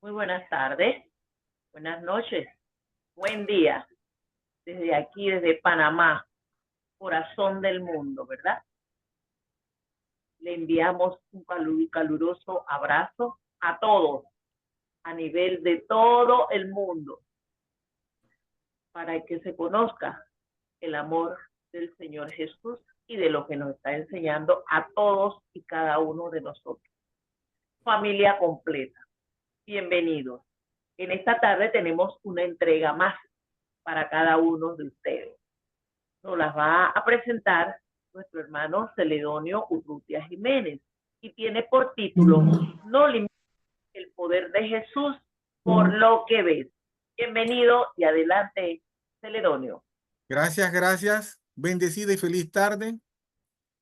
Muy buenas tardes, buenas noches, buen día. Desde aquí, desde Panamá, corazón del mundo, ¿verdad? Le enviamos un caluroso abrazo a todos, a nivel de todo el mundo, para que se conozca el amor del Señor Jesús y de lo que nos está enseñando a todos y cada uno de nosotros. Familia completa, bienvenidos. En esta tarde tenemos una entrega más para cada uno de ustedes. Nos las va a presentar nuestro hermano Celedonio Urrutia Jiménez y tiene por título No limites el poder de Jesús por lo que ves. Bienvenido y adelante, Celedonio. Gracias, gracias. Bendecida y feliz tarde.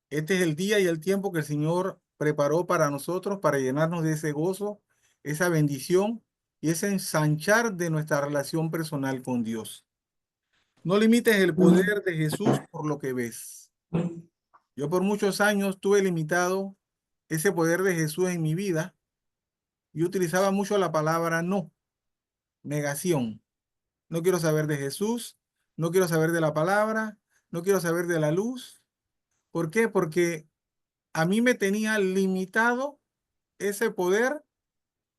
Este es el día y el tiempo que el Señor preparó para nosotros, para llenarnos de ese gozo, esa bendición y ese ensanchar de nuestra relación personal con Dios. No limites el poder de Jesús por lo que ves. Yo por muchos años tuve limitado ese poder de Jesús en mi vida y utilizaba mucho la palabra no, negación. No quiero saber de Jesús, no quiero saber de la palabra, no quiero saber de la luz. ¿Por qué? Porque a mí me tenía limitado ese poder,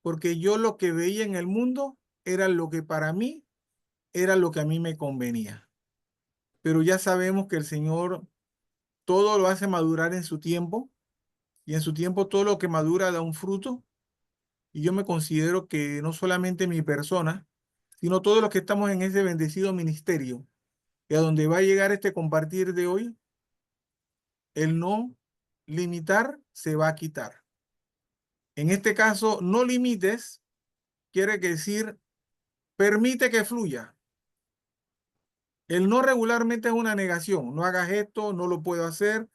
porque yo lo que veía en el mundo era lo que para mí era lo que a mí me convenía. Pero ya sabemos que el Señor todo lo hace madurar en su tiempo, y en su tiempo todo lo que madura da un fruto. Y yo me considero que no solamente mi persona, sino todos los que estamos en ese bendecido ministerio, y a donde va a llegar este compartir de hoy, el no limitar se va a quitar. En este caso, no limites quiere decir permite que fluya. El no regularmente es una negación. No hagas esto, no lo puedo hacer,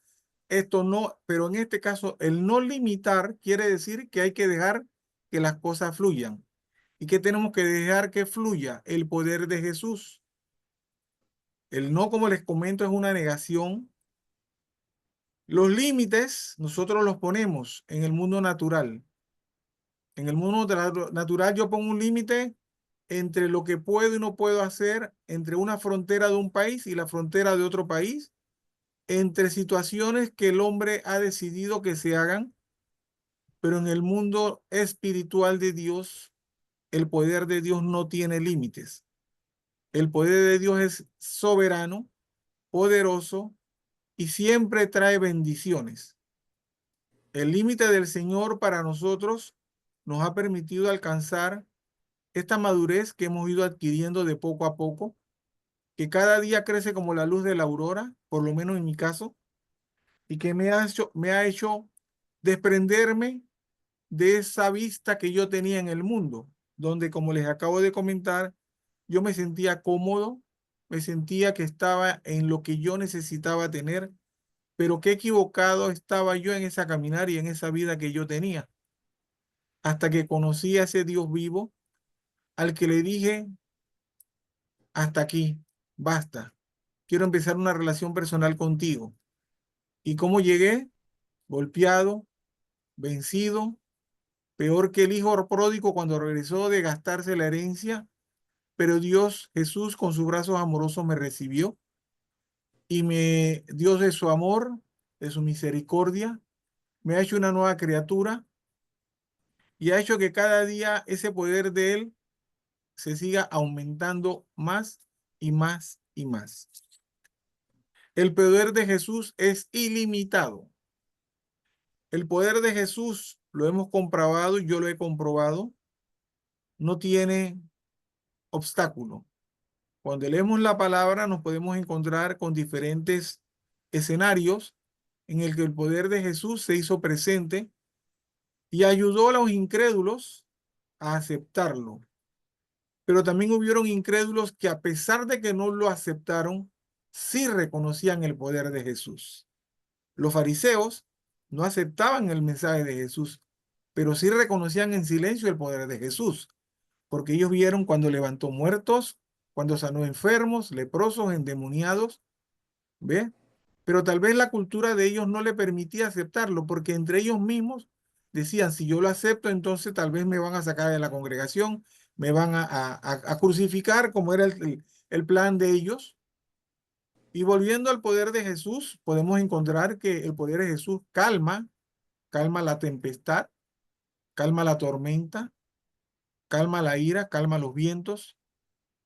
esto no. Pero en este caso, el no limitar quiere decir que hay que dejar que las cosas fluyan. ¿Y que tenemos que dejar que fluya? El poder de Jesús. El no, como les comento, es una negación. Los límites nosotros los ponemos en el mundo natural. En el mundo natural yo pongo un límite entre lo que puedo y no puedo hacer, entre una frontera de un país y la frontera de otro país, entre situaciones que el hombre ha decidido que se hagan, pero en el mundo espiritual de Dios, el poder de Dios no tiene límites. El poder de Dios es soberano, poderoso y siempre trae bendiciones. El límite del Señor para nosotros nos ha permitido alcanzar esta madurez que hemos ido adquiriendo de poco a poco, que cada día crece como la luz de la aurora, por lo menos en mi caso, y que me ha hecho desprenderme de esa vista que yo tenía en el mundo, donde, como les acabo de comentar, yo me sentía cómodo, me sentía que estaba en lo que yo necesitaba tener, pero qué equivocado estaba yo en esa caminar y en esa vida que yo tenía, hasta que conocí a ese Dios vivo, al que le dije, hasta aquí, basta, quiero empezar una relación personal contigo. ¿Y cómo llegué? Golpeado, vencido, peor que el hijo pródigo cuando regresó de gastarse la herencia, pero Dios, Jesús, con sus brazos amorosos me recibió y me dio de su amor, de su misericordia, me ha hecho una nueva criatura y ha hecho que cada día ese poder de Él se siga aumentando más y más y más. El poder de Jesús es ilimitado. El poder de Jesús, lo hemos comprobado, yo lo he comprobado, no tiene obstáculo. Cuando leemos la palabra nos podemos encontrar con diferentes escenarios en el que el poder de Jesús se hizo presente y ayudó a los incrédulos a aceptarlo. Pero también hubieron incrédulos que, a pesar de que no lo aceptaron, sí reconocían el poder de Jesús. Los fariseos no aceptaban el mensaje de Jesús, pero sí reconocían en silencio el poder de Jesús, porque ellos vieron cuando levantó muertos, cuando sanó enfermos, leprosos, endemoniados, ¿ve? Pero tal vez la cultura de ellos no le permitía aceptarlo, porque entre ellos mismos decían, si yo lo acepto, entonces tal vez me van a sacar de la congregación, me van a crucificar, como era el plan de ellos. Y volviendo al poder de Jesús, podemos encontrar que el poder de Jesús calma la tempestad, calma la tormenta, calma la ira, calma los vientos.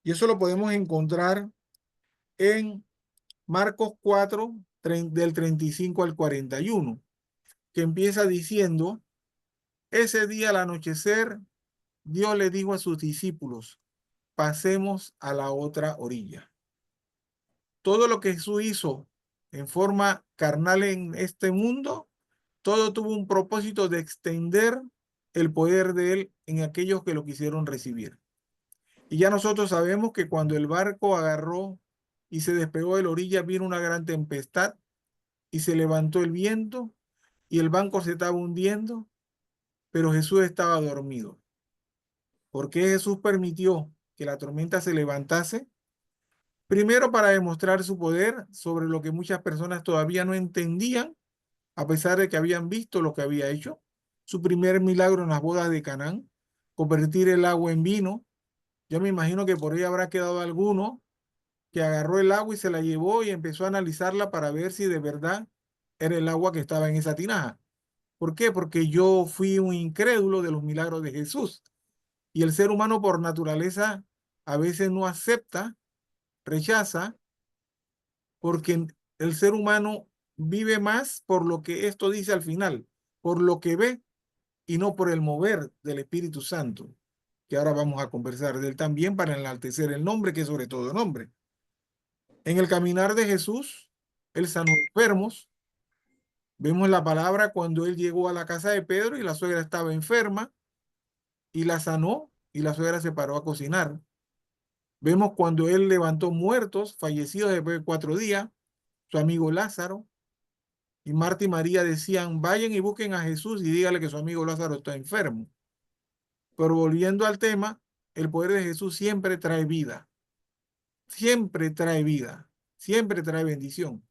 Y eso lo podemos encontrar en Marcos 4, del 35 al 41, que empieza diciendo, ese día al anochecer, Dios le dijo a sus discípulos, pasemos a la otra orilla. Todo lo que Jesús hizo en forma carnal en este mundo, todo tuvo un propósito de extender el poder de Él en aquellos que lo quisieron recibir. Y ya nosotros sabemos que cuando el barco agarró y se despegó de la orilla, vino una gran tempestad y se levantó el viento y el barco se estaba hundiendo, pero Jesús estaba dormido. ¿Por qué Jesús permitió que la tormenta se levantase? Primero, para demostrar su poder sobre lo que muchas personas todavía no entendían, a pesar de que habían visto lo que había hecho. Su primer milagro en las bodas de Canaán, convertir el agua en vino. Yo me imagino que por ahí habrá quedado alguno que agarró el agua y se la llevó y empezó a analizarla para ver si de verdad era el agua que estaba en esa tinaja. ¿Por qué? Porque yo fui un incrédulo de los milagros de Jesús. Y el ser humano por naturaleza a veces no acepta, rechaza, porque el ser humano vive más por lo que esto dice al final, por lo que ve y no por el mover del Espíritu Santo, que ahora vamos a conversar de él también para enaltecer el nombre, que es sobre todo nombre. En el caminar de Jesús, él sanó enfermos. Vemos la palabra cuando él llegó a la casa de Pedro y la suegra estaba enferma y la sanó y la suegra se paró a cocinar. Vemos cuando él levantó muertos, fallecidos después de 4 días, su amigo Lázaro, y Marta y María decían, vayan y busquen a Jesús y dígale que su amigo Lázaro está enfermo. Pero volviendo al tema, el poder de Jesús siempre trae vida, siempre trae bendición.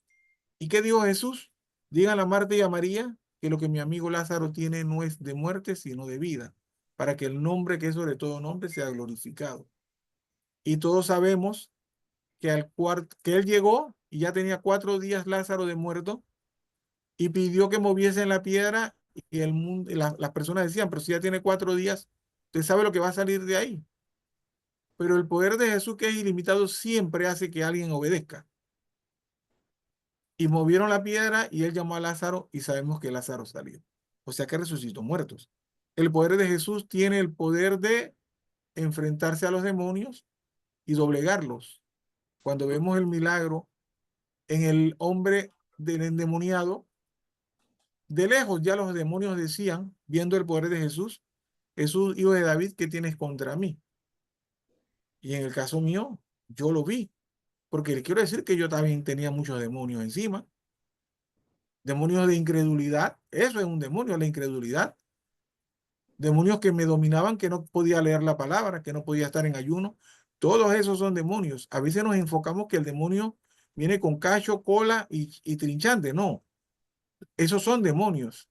¿Y qué dijo Jesús? Digan a Marta y a María que lo que mi amigo Lázaro tiene no es de muerte, sino de vida, para que el nombre que es sobre todo nombre sea glorificado. Y todos sabemos que, que él llegó y ya tenía 4 días Lázaro de muerto y pidió que moviesen la piedra y el mundo, y las personas decían, pero si ya tiene 4 días, usted sabe lo que va a salir de ahí. Pero el poder de Jesús, que es ilimitado, siempre hace que alguien obedezca. Y movieron la piedra y él llamó a Lázaro y sabemos que Lázaro salió. O sea que resucitó muertos. El poder de Jesús tiene el poder de enfrentarse a los demonios y doblegarlos. Cuando vemos el milagro en el hombre del endemoniado, de lejos ya los demonios decían, viendo el poder de Jesús, Jesús, hijo de David, ¿qué tienes contra mí? Y en el caso mío, yo lo vi, porque le quiero decir que yo también tenía muchos demonios encima, demonios de incredulidad, eso es un demonio, la incredulidad, demonios que me dominaban, que no podía leer la palabra, que no podía estar en ayuno, todos esos son demonios. A veces nos enfocamos que el demonio viene con cacho, cola y trinchante, no, esos son demonios.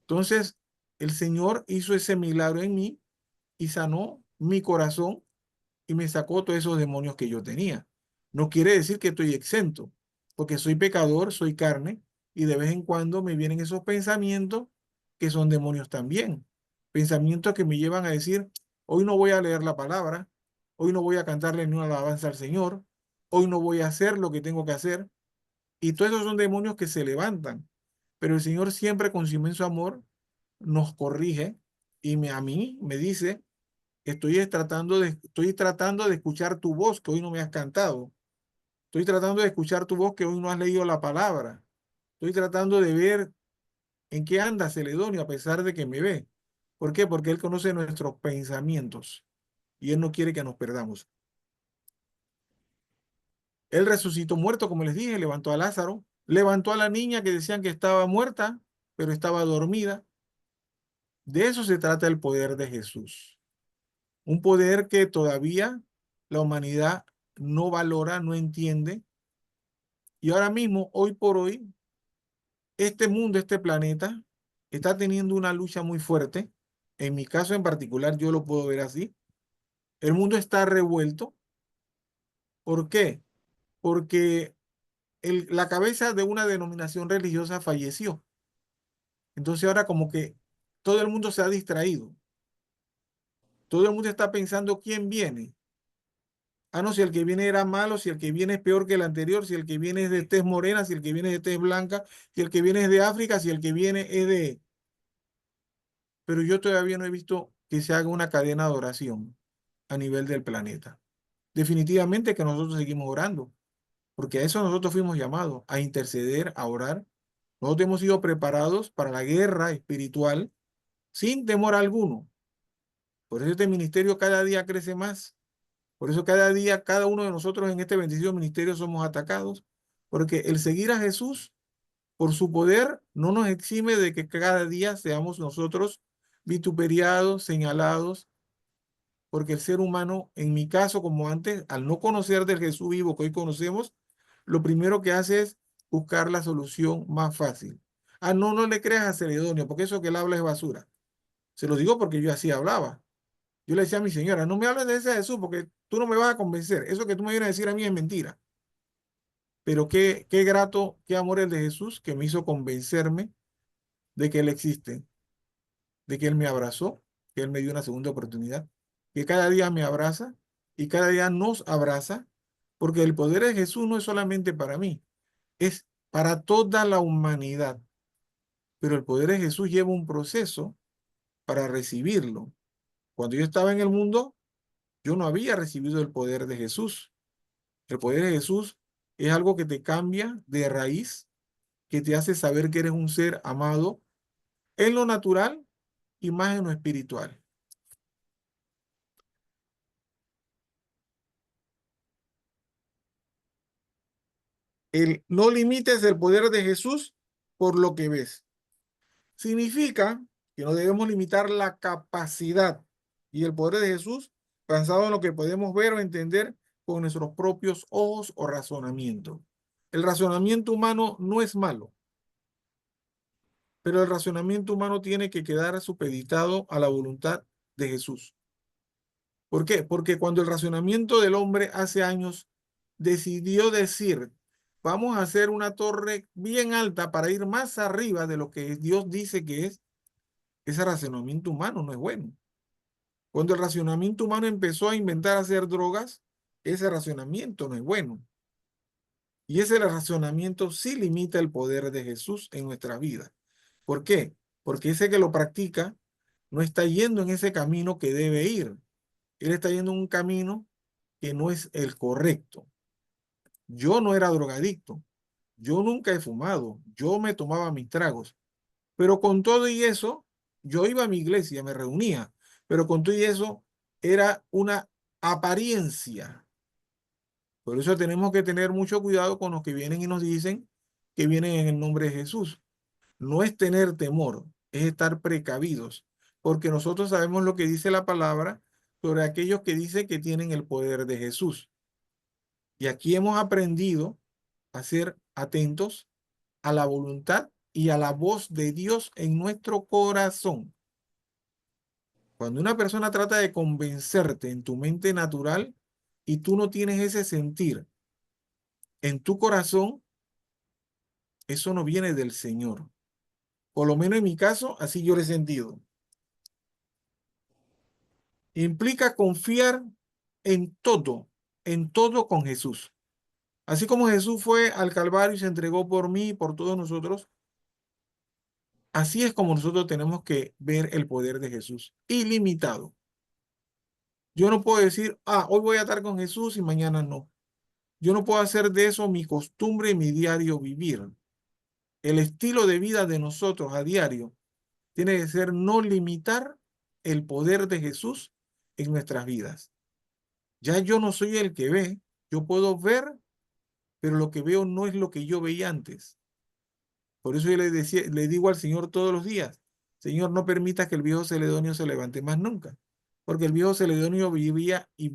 Entonces, el Señor hizo ese milagro en mí y sanó mi corazón y me sacó todos esos demonios que yo tenía. No quiere decir que estoy exento, porque soy pecador, soy carne, y de vez en cuando me vienen esos pensamientos que son demonios también. Pensamientos que me llevan a decir, hoy no voy a leer la palabra, hoy no voy a cantarle ni una alabanza al Señor, hoy no voy a hacer lo que tengo que hacer. Y todos esos son demonios que se levantan. Pero el Señor siempre con su inmenso amor nos corrige y a mí me dice, estoy tratando de escuchar tu voz que hoy no me has cantado. Estoy tratando de escuchar tu voz que hoy no has leído la palabra. Estoy tratando de ver en qué anda Celedonio a pesar de que me ve. ¿Por qué? Porque Él conoce nuestros pensamientos y Él no quiere que nos perdamos. Él resucitó muerto, como les dije, levantó a Lázaro, levantó a la niña que decían que estaba muerta, pero estaba dormida. De eso se trata el poder de Jesús. Un poder que todavía la humanidad no valora, no entiende. Y ahora mismo, hoy por hoy, este mundo, este planeta, está teniendo una lucha muy fuerte. En mi caso en particular, yo lo puedo ver así. El mundo está revuelto. ¿Por qué? Porque la cabeza de una denominación religiosa falleció. Entonces ahora como que todo el mundo se ha distraído. Todo el mundo está pensando quién viene. Ah, no, si el que viene era malo, si el que viene es peor que el anterior, si el que viene es de tez morena, si el que viene es de tez blanca, si el que viene es de África, si el que viene es de... Pero yo todavía no he visto que se haga una cadena de oración a nivel del planeta. Definitivamente que nosotros seguimos orando, porque a eso nosotros fuimos llamados, a interceder, a orar. Nosotros hemos sido preparados para la guerra espiritual sin temor alguno. Por eso este ministerio cada día crece más. Por eso cada día, cada uno de nosotros en este bendecido ministerio somos atacados, porque el seguir a Jesús por su poder no nos exime de que cada día seamos nosotros vituperiados, señalados, porque el ser humano, en mi caso como antes, al no conocer del Jesús vivo que hoy conocemos, lo primero que hace es buscar la solución más fácil. Ah, no, no le creas a Celedonio, porque eso que él habla es basura. Se lo digo porque yo así hablaba. Yo le decía a mi señora, no me hables de ese Jesús porque tú no me vas a convencer. Eso que tú me vienes a decir a mí es mentira. Pero qué grato, qué amor el de Jesús que me hizo convencerme de que Él existe, de que Él me abrazó, que Él me dio una segunda oportunidad, que cada día me abraza y cada día nos abraza, porque el poder de Jesús no es solamente para mí, es para toda la humanidad. Pero el poder de Jesús lleva un proceso para recibirlo. Cuando yo estaba en el mundo, yo no había recibido el poder de Jesús. El poder de Jesús es algo que te cambia de raíz, que te hace saber que eres un ser amado en lo natural y más en lo espiritual. El no limites el poder de Jesús por lo que ves. Significa que no debemos limitar la capacidad y el poder de Jesús basado en lo que podemos ver o entender con nuestros propios ojos o razonamiento. El razonamiento humano no es malo, pero el razonamiento humano tiene que quedar supeditado a la voluntad de Jesús. ¿Por qué? Porque cuando el razonamiento del hombre hace años decidió decir, vamos a hacer una torre bien alta para ir más arriba de lo que Dios dice que es, ese razonamiento humano no es bueno. Cuando el razonamiento humano empezó a inventar hacer drogas, ese razonamiento no es bueno. Y ese razonamiento sí limita el poder de Jesús en nuestra vida. ¿Por qué? Porque ese que lo practica no está yendo en ese camino que debe ir. Él está yendo en un camino que no es el correcto. Yo no era drogadicto. Yo nunca he fumado. Yo me tomaba mis tragos. Pero con todo y eso, yo iba a mi iglesia, me reunía. Pero con todo y eso, era una apariencia. Por eso tenemos que tener mucho cuidado con los que vienen y nos dicen que vienen en el nombre de Jesús. No es tener temor, es estar precavidos, porque nosotros sabemos lo que dice la palabra sobre aquellos que dicen que tienen el poder de Jesús. Y aquí hemos aprendido a ser atentos a la voluntad y a la voz de Dios en nuestro corazón. Cuando una persona trata de convencerte en tu mente natural y tú no tienes ese sentir en tu corazón, eso no viene del Señor. Por lo menos en mi caso, así yo lo he sentido. Implica confiar en todo con Jesús. Así como Jesús fue al Calvario y se entregó por mí y por todos nosotros, así es como nosotros tenemos que ver el poder de Jesús, ilimitado. Yo no puedo decir, hoy voy a estar con Jesús y mañana no. Yo no puedo hacer de eso mi costumbre y mi diario vivir. El estilo de vida de nosotros a diario tiene que ser no limitar el poder de Jesús en nuestras vidas. Ya yo no soy el que ve, yo puedo ver, pero lo que veo no es lo que yo veía antes. Por eso yo le digo al Señor todos los días, Señor, no permitas que el viejo Celedonio se levante más nunca, porque el viejo Celedonio vivía y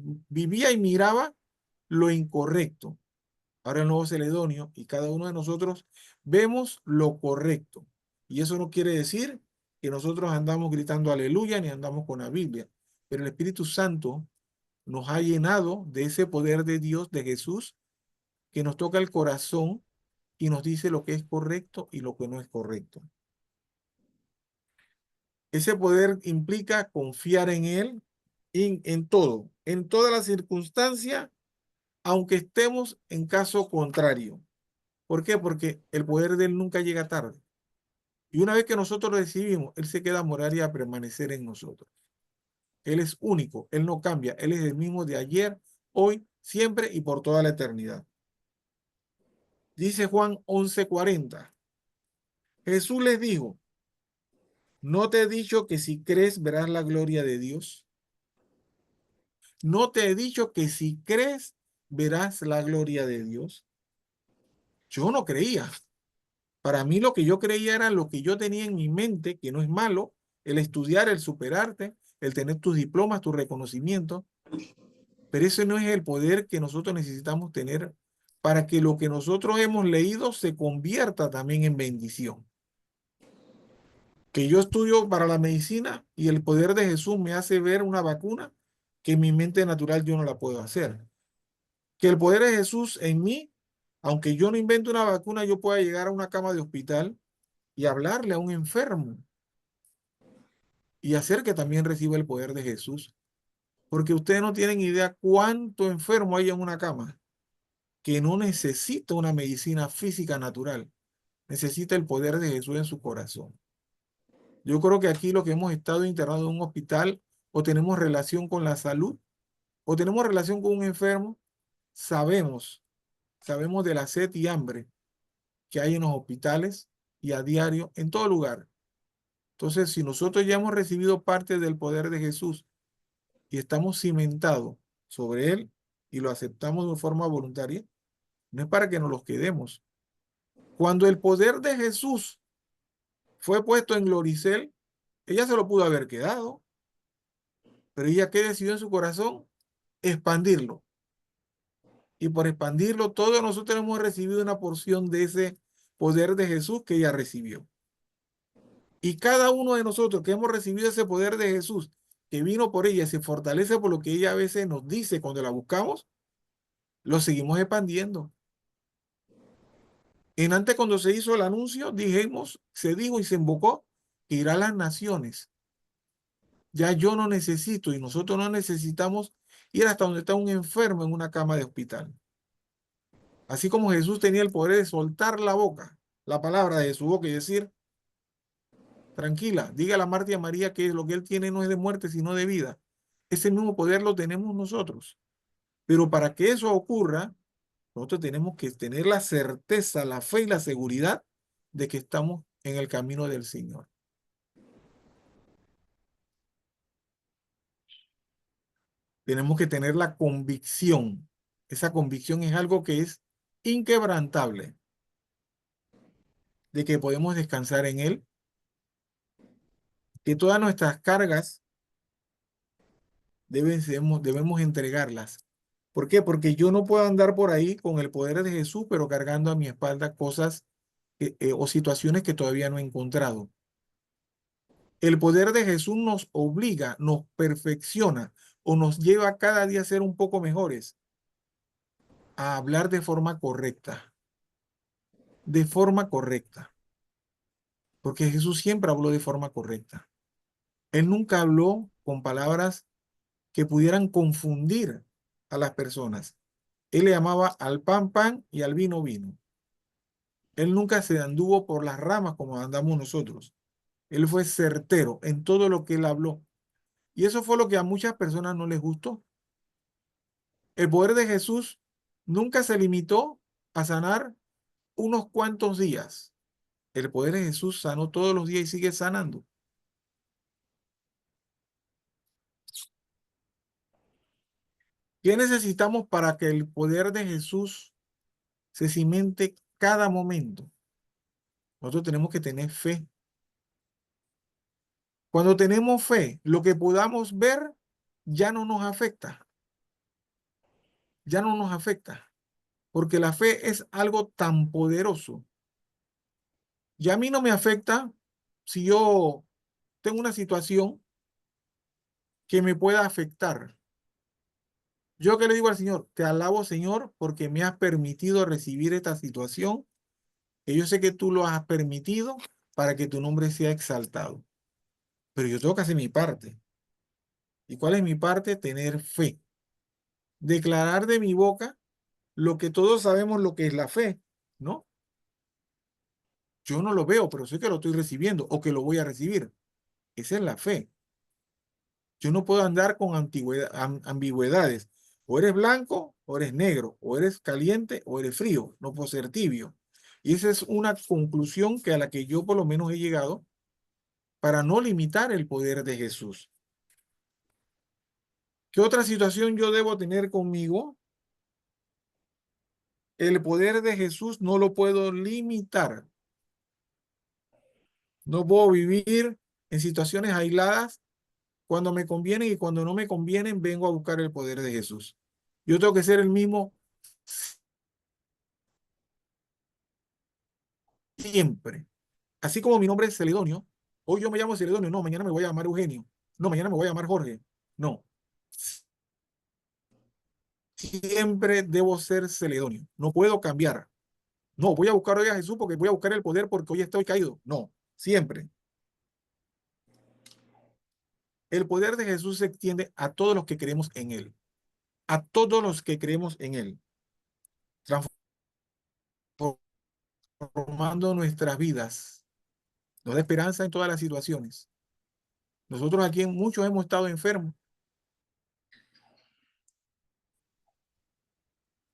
miraba lo incorrecto. Ahora el nuevo Celedonio y cada uno de nosotros vemos lo correcto. Y eso no quiere decir que nosotros andamos gritando aleluya ni andamos con la Biblia, pero el Espíritu Santo nos ha llenado de ese poder de Dios, de Jesús, que nos toca el corazón y nos dice lo que es correcto y lo que no es correcto. Ese poder implica confiar en Él en todo, en todas las circunstancias, aunque estemos en caso contrario. ¿Por qué? Porque el poder de Él nunca llega tarde. Y una vez que nosotros lo recibimos, Él se queda a morar y a permanecer en nosotros. Él es único, Él no cambia, Él es el mismo de ayer, hoy, siempre y por toda la eternidad. Dice Juan 11:40. Jesús les dijo, ¿no te he dicho que si crees verás la gloria de Dios? ¿No te he dicho que si crees verás la gloria de Dios? Yo no creía. Para mí lo que yo creía era lo que yo tenía en mi mente, que no es malo, el estudiar, el superarte, el tener tus diplomas, tu reconocimiento, pero ese no es el poder que nosotros necesitamos tener para que lo que nosotros hemos leído se convierta también en bendición. Que yo estudio para la medicina y el poder de Jesús me hace ver una vacuna que en mi mente natural yo no la puedo hacer. Que el poder de Jesús en mí, aunque yo no invente una vacuna, yo pueda llegar a una cama de hospital y hablarle a un enfermo y hacer que también reciba el poder de Jesús. Porque ustedes no tienen idea cuánto enfermo hay en una cama que no necesita una medicina física natural, necesita el poder de Jesús en su corazón. Yo creo que aquí los que hemos estado internados en un hospital o tenemos relación con la salud o tenemos relación con un enfermo, sabemos, sabemos de la sed y hambre que hay en los hospitales y a diario en todo lugar. Entonces, si nosotros ya hemos recibido parte del poder de Jesús y estamos cimentados sobre él y lo aceptamos de forma voluntaria, no es para que nos los quedemos. Cuando el poder de Jesús fue puesto en Gloricel, ella se lo pudo haber quedado, pero ella que decidió en su corazón expandirlo. Y por expandirlo, todos nosotros hemos recibido una porción de ese poder de Jesús que ella recibió. Y cada uno de nosotros que hemos recibido ese poder de Jesús, que vino por ella, se fortalece por lo que ella a veces nos dice cuando la buscamos, lo seguimos expandiendo. En antes cuando se hizo el anuncio, dijimos, se dijo y se invocó que irá a las naciones. Ya yo no necesito y nosotros no necesitamos ir hasta donde está un enfermo en una cama de hospital. Así como Jesús tenía el poder de soltar la boca, la palabra de su boca y decir, tranquila, dígale a Marta y a María que lo que él tiene no es de muerte, sino de vida. Ese mismo poder lo tenemos nosotros. Pero para que eso ocurra, nosotros tenemos que tener la certeza, la fe y la seguridad de que estamos en el camino del Señor. Tenemos que tener la convicción. Esa convicción es algo que es inquebrantable, de que podemos descansar en Él, que todas nuestras cargas debemos entregarlas. ¿Por qué? Porque yo no puedo andar por ahí con el poder de Jesús, pero cargando a mi espalda cosas o situaciones que todavía no he encontrado. El poder de Jesús nos obliga, nos perfecciona o nos lleva cada día a ser un poco mejores, a hablar de forma correcta, de forma correcta, porque Jesús siempre habló de forma correcta. Él nunca habló con palabras que pudieran confundir a las personas. Él le llamaba al pan pan y al vino vino. Él nunca se anduvo por las ramas como andamos nosotros. Él fue certero en todo lo que él habló. Y eso fue lo que a muchas personas no les gustó. El poder de Jesús nunca se limitó a sanar unos cuantos días. El poder de Jesús sanó todos los días y sigue sanando. ¿Qué necesitamos para que el poder de Jesús se cimente cada momento? Nosotros tenemos que tener fe. Cuando tenemos fe, lo que podamos ver ya no nos afecta. Ya no nos afecta. Porque la fe es algo tan poderoso. Ya a mí no me afecta si yo tengo una situación que me pueda afectar. Yo que le digo al Señor, te alabo, Señor, porque me has permitido recibir esta situación, que yo sé que tú lo has permitido para que tu nombre sea exaltado. Pero yo tengo que hacer mi parte. ¿Y cuál es mi parte? Tener fe. Declarar de mi boca lo que todos sabemos lo que es la fe, ¿no? Yo no lo veo, pero sé que lo estoy recibiendo o que lo voy a recibir. Esa es la fe. Yo no puedo andar con ambigüedades. O eres blanco o eres negro, o eres caliente o eres frío. No puedo ser tibio. Y esa es una conclusión que a la que yo por lo menos he llegado para no limitar el poder de Jesús. ¿Qué otra situación yo debo tener conmigo? El poder de Jesús no lo puedo limitar. No puedo vivir en situaciones aisladas. Cuando me convienen y cuando no me convienen, vengo a buscar el poder de Jesús. Yo tengo que ser el mismo siempre. Así como mi nombre es Celedonio, hoy yo me llamo Celedonio, no, mañana me voy a llamar Eugenio, no, mañana me voy a llamar Jorge, no. Siempre debo ser Celedonio, no puedo cambiar. No, voy a buscar hoy a Jesús porque voy a buscar el poder porque hoy estoy caído. No, siempre. El poder de Jesús se extiende a todos los que creemos en Él, a todos los que creemos en Él, transformando nuestras vidas. Nos da esperanza en todas las situaciones. Nosotros aquí muchos hemos estado enfermos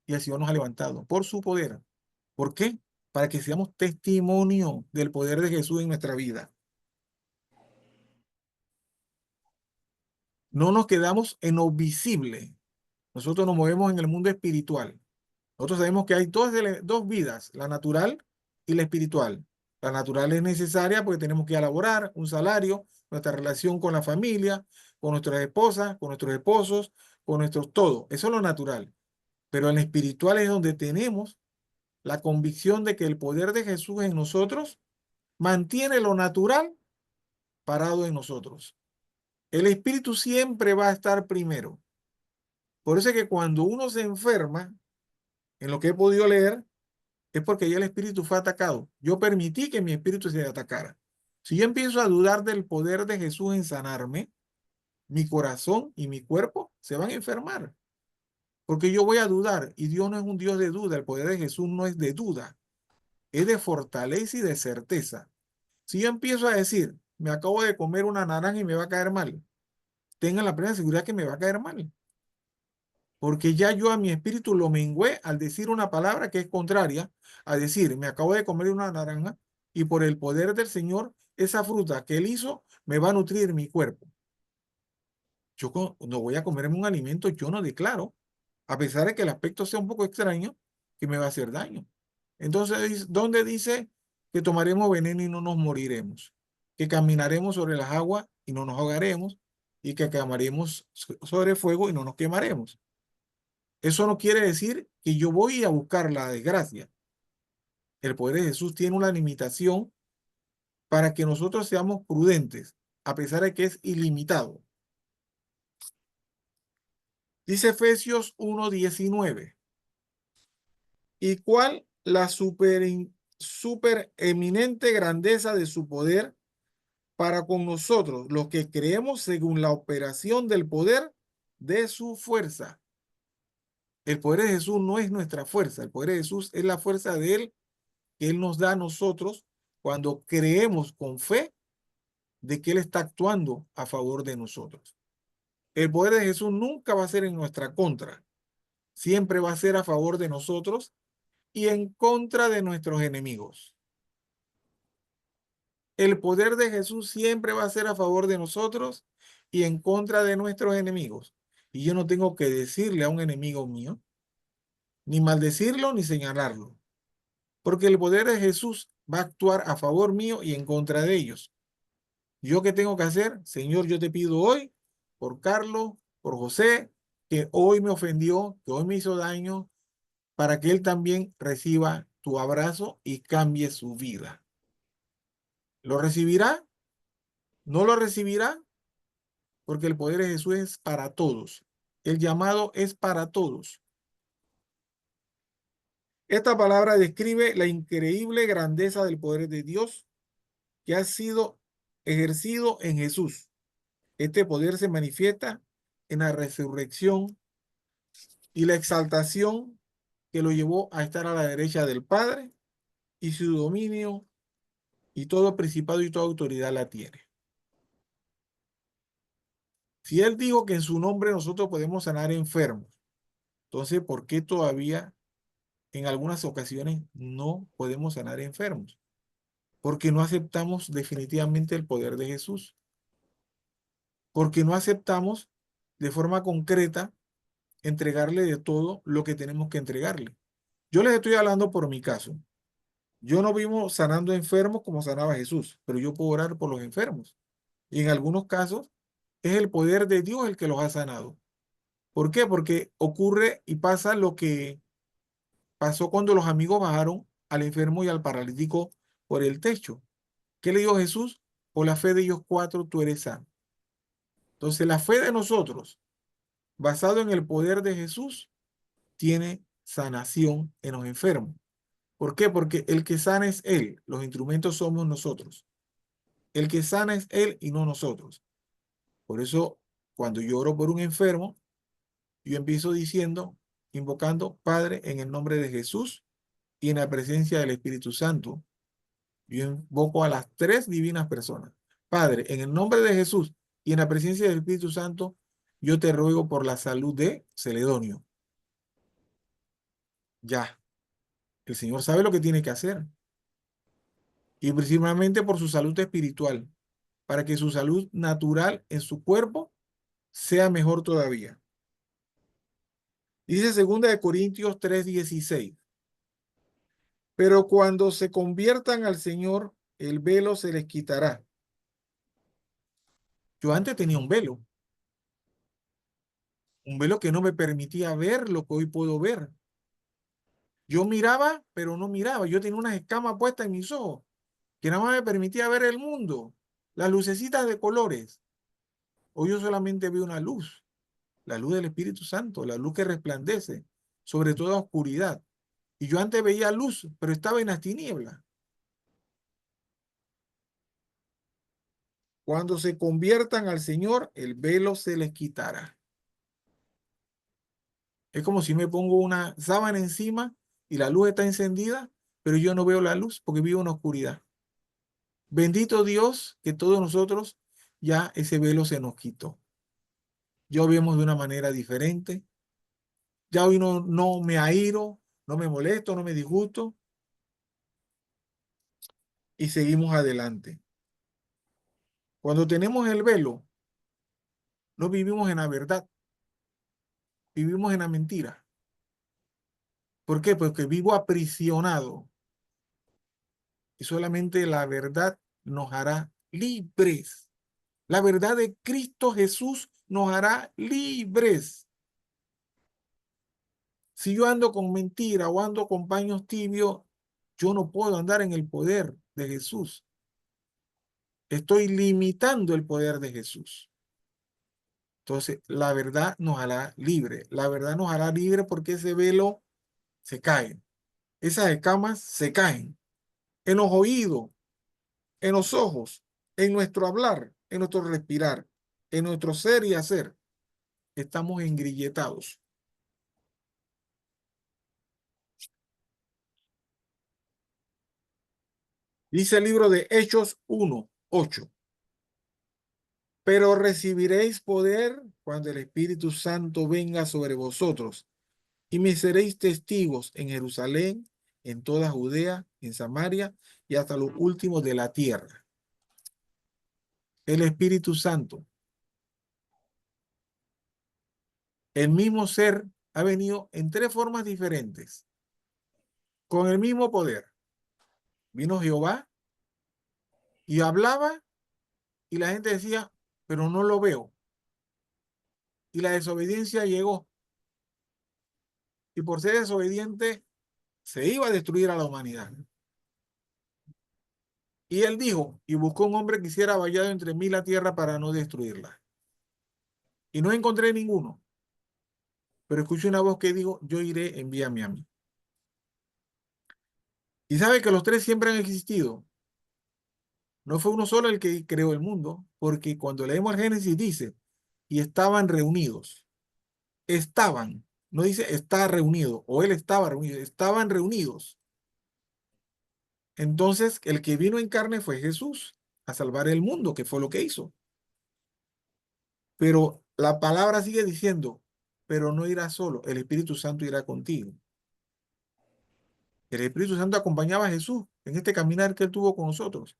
y el Señor nos ha levantado por su poder. ¿Por qué? Para que seamos testimonio del poder de Jesús en nuestra vida. No nos quedamos en lo visible. Nosotros nos movemos en el mundo espiritual. Nosotros sabemos que hay dos vidas, la natural y la espiritual. La natural es necesaria porque tenemos que elaborar un salario, nuestra relación con la familia, con nuestras esposas, con nuestros esposos, con nuestros todo. Eso es lo natural. Pero en la espiritual es donde tenemos la convicción de que el poder de Jesús en nosotros mantiene lo natural parado en nosotros. El espíritu siempre va a estar primero. Por eso es que cuando uno se enferma, en lo que he podido leer, es porque ya el espíritu fue atacado. Yo permití que mi espíritu se atacara. Si yo empiezo a dudar del poder de Jesús en sanarme, mi corazón y mi cuerpo se van a enfermar. Porque yo voy a dudar y Dios no es un Dios de duda. El poder de Jesús no es de duda, es de fortaleza y de certeza. Si yo empiezo a decir, me acabo de comer una naranja y me va a caer mal, tengan la plena seguridad que me va a caer mal. Porque ya yo a mi espíritu lo mengué al decir una palabra que es contraria a decir, me acabo de comer una naranja y por el poder del Señor, esa fruta que Él hizo me va a nutrir mi cuerpo. Yo no voy a comerme un alimento, yo no declaro, a pesar de que el aspecto sea un poco extraño, que me va a hacer daño. Entonces, ¿dónde dice que tomaremos veneno y no nos moriremos? Que caminaremos sobre las aguas y no nos ahogaremos, y que caminaremos sobre fuego y no nos quemaremos. Eso no quiere decir que yo voy a buscar la desgracia. El poder de Jesús tiene una limitación para que nosotros seamos prudentes, a pesar de que es ilimitado. Dice Efesios 1:19. ¿Y cuál la super eminente grandeza de su poder para con nosotros, los que creemos según la operación del poder de su fuerza? El poder de Jesús no es nuestra fuerza, el poder de Jesús es la fuerza de Él que Él nos da a nosotros cuando creemos con fe de que Él está actuando a favor de nosotros. El poder de Jesús nunca va a ser en nuestra contra, siempre va a ser a favor de nosotros y en contra de nuestros enemigos. El poder de Jesús siempre va a ser a favor de nosotros y en contra de nuestros enemigos. Y yo no tengo que decirle a un enemigo mío, ni maldecirlo, ni señalarlo, porque el poder de Jesús va a actuar a favor mío y en contra de ellos. ¿Yo qué tengo que hacer? Señor, yo te pido hoy por Carlos, por José, que hoy me ofendió, que hoy me hizo daño, para que él también reciba tu abrazo y cambie su vida. ¿Lo recibirá? No lo recibirá porque el poder de Jesús es para todos. El llamado es para todos. Esta palabra describe la increíble grandeza del poder de Dios que ha sido ejercido en Jesús. Este poder se manifiesta en la resurrección y la exaltación que lo llevó a estar a la derecha del Padre, y su dominio y todo principado y toda autoridad la tiene. Si Él dijo que en su nombre nosotros podemos sanar enfermos, entonces, ¿por qué todavía en algunas ocasiones no podemos sanar enfermos? Porque no aceptamos definitivamente el poder de Jesús. Porque no aceptamos de forma concreta entregarle de todo lo que tenemos que entregarle. Yo les estoy hablando por mi caso. Yo no vivo sanando enfermos como sanaba Jesús, pero yo puedo orar por los enfermos. Y en algunos casos es el poder de Dios el que los ha sanado. ¿Por qué? Porque ocurre y pasa lo que pasó cuando los amigos bajaron al enfermo y al paralítico por el techo. ¿Qué le dijo Jesús? Por la fe de ellos cuatro, tú eres sano. Entonces, la fe de nosotros, basado en el poder de Jesús, tiene sanación en los enfermos. ¿Por qué? Porque el que sana es Él, los instrumentos somos nosotros. El que sana es Él y no nosotros. Por eso, cuando yo oro por un enfermo, yo empiezo diciendo, invocando, Padre, en el nombre de Jesús y en la presencia del Espíritu Santo. Yo invoco a las tres divinas personas. Padre, en el nombre de Jesús y en la presencia del Espíritu Santo, yo te ruego por la salud de Celedonio. Ya, el Señor sabe lo que tiene que hacer. Y principalmente por su salud espiritual, para que su salud natural en su cuerpo sea mejor todavía. Dice 2 Corintios 3:16. Pero cuando se conviertan al Señor, el velo se les quitará. Yo antes tenía un velo que no me permitía ver lo que hoy puedo ver. Yo miraba, pero no miraba. Yo tenía unas escamas puestas en mis ojos, que nada más me permitía ver el mundo, las lucecitas de colores. Hoy yo solamente veo una luz, la luz del Espíritu Santo, la luz que resplandece sobre toda oscuridad. Y yo antes veía luz, pero estaba en las tinieblas. Cuando se conviertan al Señor, el velo se les quitará. Es como si me pongo una sábana encima y la luz está encendida, pero yo no veo la luz porque vivo en oscuridad. Bendito Dios que todos nosotros ya ese velo se nos quitó. Ya vemos de una manera diferente. Ya hoy no me airo, no me molesto, no me disgusto y seguimos adelante. Cuando tenemos el velo, no vivimos en la verdad, vivimos en la mentira. ¿Por qué? Porque vivo aprisionado y solamente la verdad nos hará libres. La verdad de Cristo Jesús nos hará libres. Si yo ando con mentira o ando con paños tibios, yo no puedo andar en el poder de Jesús. Estoy limitando el poder de Jesús. Entonces, la verdad nos hará libre. La verdad nos hará libre porque ese velo se cae. Esas escamas se caen en los oídos, en los ojos, en nuestro hablar, en nuestro respirar, en nuestro ser y hacer. Estamos engrilletados. Dice el libro de Hechos 1:8. Pero recibiréis poder cuando el Espíritu Santo venga sobre vosotros y me seréis testigos en Jerusalén, en toda Judea, en Samaria y hasta los últimos de la tierra. El Espíritu Santo, el mismo ser, ha venido en tres formas diferentes, con el mismo poder. Vino Jehová y hablaba y la gente decía, pero no lo veo. Y la desobediencia llegó. Y por ser desobediente se iba a destruir a la humanidad. Y él dijo, y buscó un hombre que hiciera vallado entre mí la tierra para no destruirla. Y no encontré ninguno. Pero escuché una voz que dijo, yo iré, envíame a mí. Y sabe que los tres siempre han existido. No fue uno solo el que creó el mundo, porque cuando leemos el Génesis dice, y estaban reunidos. Estaban, no dice está reunido, o él estaba reunido, estaban reunidos. Entonces, el que vino en carne fue Jesús a salvar el mundo, que fue lo que hizo. Pero la palabra sigue diciendo, pero no irá solo, el Espíritu Santo irá contigo. El Espíritu Santo acompañaba a Jesús en este caminar que él tuvo con nosotros.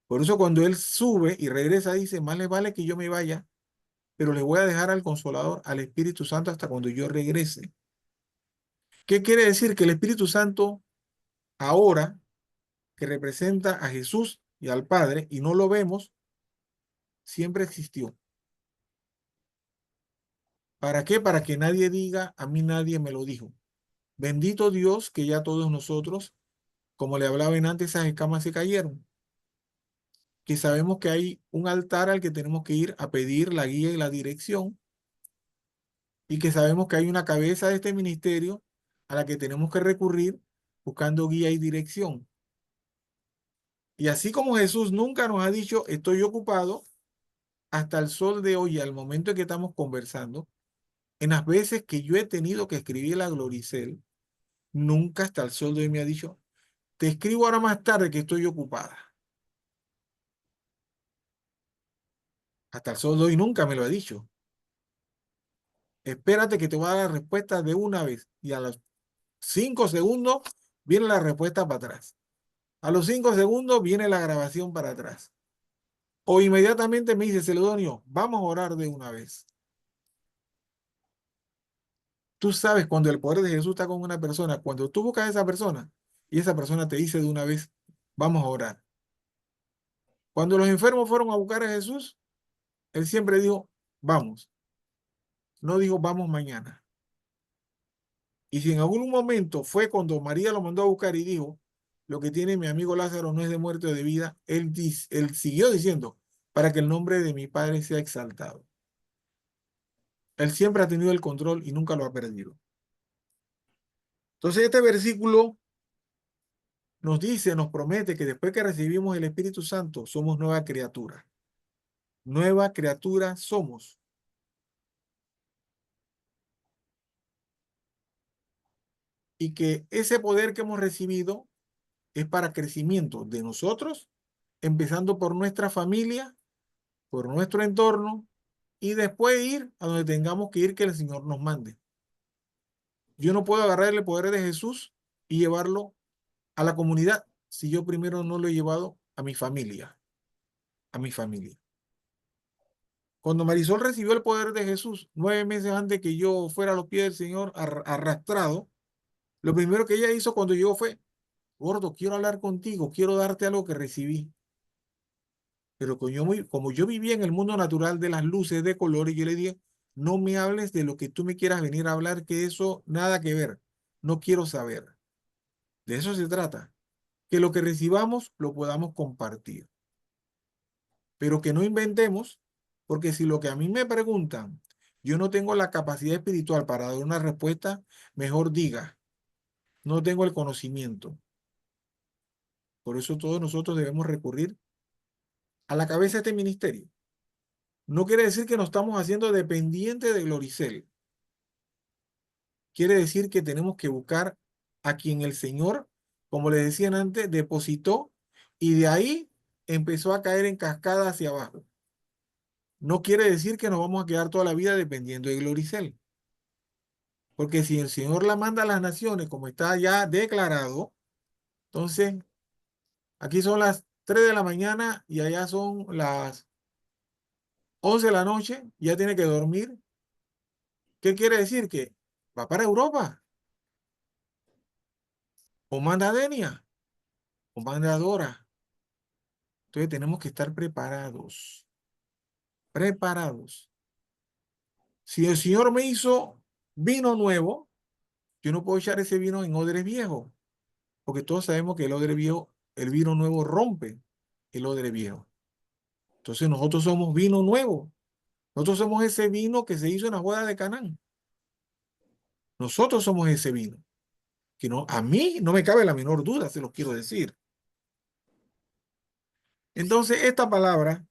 Por eso cuando él sube y regresa, dice, más le vale que yo me vaya, pero le voy a dejar al Consolador, al Espíritu Santo, hasta cuando yo regrese. ¿Qué quiere decir? Que el Espíritu Santo ahora, que representa a Jesús y al Padre, y no lo vemos, siempre existió. ¿Para qué? Para que nadie diga, a mí nadie me lo dijo. Bendito Dios que ya todos nosotros, como le hablaba en antes, esas escamas se cayeron. Que sabemos que hay un altar al que tenemos que ir a pedir la guía y la dirección, y que sabemos que hay una cabeza de este ministerio a la que tenemos que recurrir buscando guía y dirección. Y así como Jesús nunca nos ha dicho, estoy ocupado, hasta el sol de hoy, al momento en que estamos conversando, en las veces que yo he tenido que escribir la Gloricel, nunca hasta el sol de hoy me ha dicho, te escribo ahora más tarde que estoy ocupada. Hasta el sol de hoy nunca me lo ha dicho. Espérate que te voy a dar la respuesta de una vez. Y a los 5 segundos viene la respuesta para atrás. A los 5 segundos viene la grabación para atrás. O inmediatamente me dice, Celedonio, vamos a orar de una vez. Tú sabes cuando el poder de Jesús está con una persona, cuando tú buscas a esa persona y esa persona te dice de una vez, vamos a orar. Cuando los enfermos fueron a buscar a Jesús, él siempre dijo, vamos. No dijo, vamos mañana. Y si en algún momento fue cuando María lo mandó a buscar y dijo, lo que tiene mi amigo Lázaro no es de muerte o de vida, él siguió diciendo, para que el nombre de mi Padre sea exaltado. Él siempre ha tenido el control y nunca lo ha perdido. Entonces este versículo nos dice, nos promete que después que recibimos el Espíritu Santo, somos nueva criatura. Nueva criatura somos. Y que ese poder que hemos recibido es para crecimiento de nosotros, empezando por nuestra familia, por nuestro entorno, y después ir a donde tengamos que ir que el Señor nos mande. Yo no puedo agarrar el poder de Jesús y llevarlo a la comunidad si yo primero no lo he llevado a mi familia, a mi familia. Cuando Marisol recibió el poder de Jesús, 9 meses antes que yo fuera a los pies del Señor arrastrado, lo primero que ella hizo cuando llegó fue, gordo, quiero hablar contigo, quiero darte algo que recibí. Pero como yo vivía en el mundo natural de las luces, de colores, yo le dije, no me hables de lo que tú me quieras venir a hablar, que eso nada que ver. No quiero saber. De eso se trata. Que lo que recibamos lo podamos compartir. Pero que no inventemos, porque si lo que a mí me preguntan, yo no tengo la capacidad espiritual para dar una respuesta, mejor diga, no tengo el conocimiento. Por eso todos nosotros debemos recurrir a la cabeza de este ministerio. No quiere decir que nos estamos haciendo dependientes de Gloricel. Quiere decir que tenemos que buscar a quien el Señor, como le decían antes, depositó y de ahí empezó a caer en cascada hacia abajo. No quiere decir que nos vamos a quedar toda la vida dependiendo de Gloricel. Porque si el Señor la manda a las naciones, como está ya declarado, entonces aquí son las 3 de la mañana y allá son las 11 de la noche, ya tiene que dormir. ¿Qué quiere decir? Que va para Europa, o manda a Denia, o manda a Dora. Entonces tenemos que estar preparados, preparados. Si el Señor me hizo vino nuevo, yo no puedo echar ese vino en odres viejos, porque todos sabemos que el odre viejo el vino nuevo rompe el odre viejo. Entonces nosotros somos vino nuevo. Nosotros somos ese vino que se hizo en la boda de Canaán. Nosotros somos ese vino. Que no, a mí no me cabe la menor duda, se los quiero decir. Entonces, esta palabra,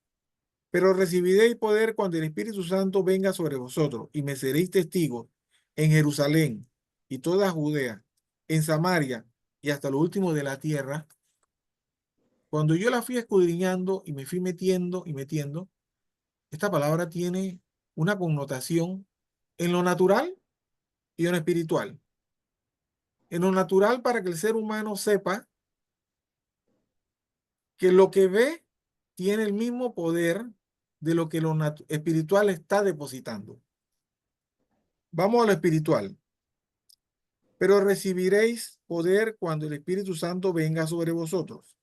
pero recibiréis poder cuando el Espíritu Santo venga sobre vosotros, y me seréis testigos en Jerusalén y toda Judea, en Samaria y hasta lo último de la tierra. Cuando yo la fui escudriñando y me fui metiendo y metiendo, esta palabra tiene una connotación en lo natural y en lo espiritual. En lo natural, para que el ser humano sepa que lo que ve tiene el mismo poder de lo que lo espiritual está depositando. Vamos a lo espiritual. Pero recibiréis poder cuando el Espíritu Santo venga sobre vosotros.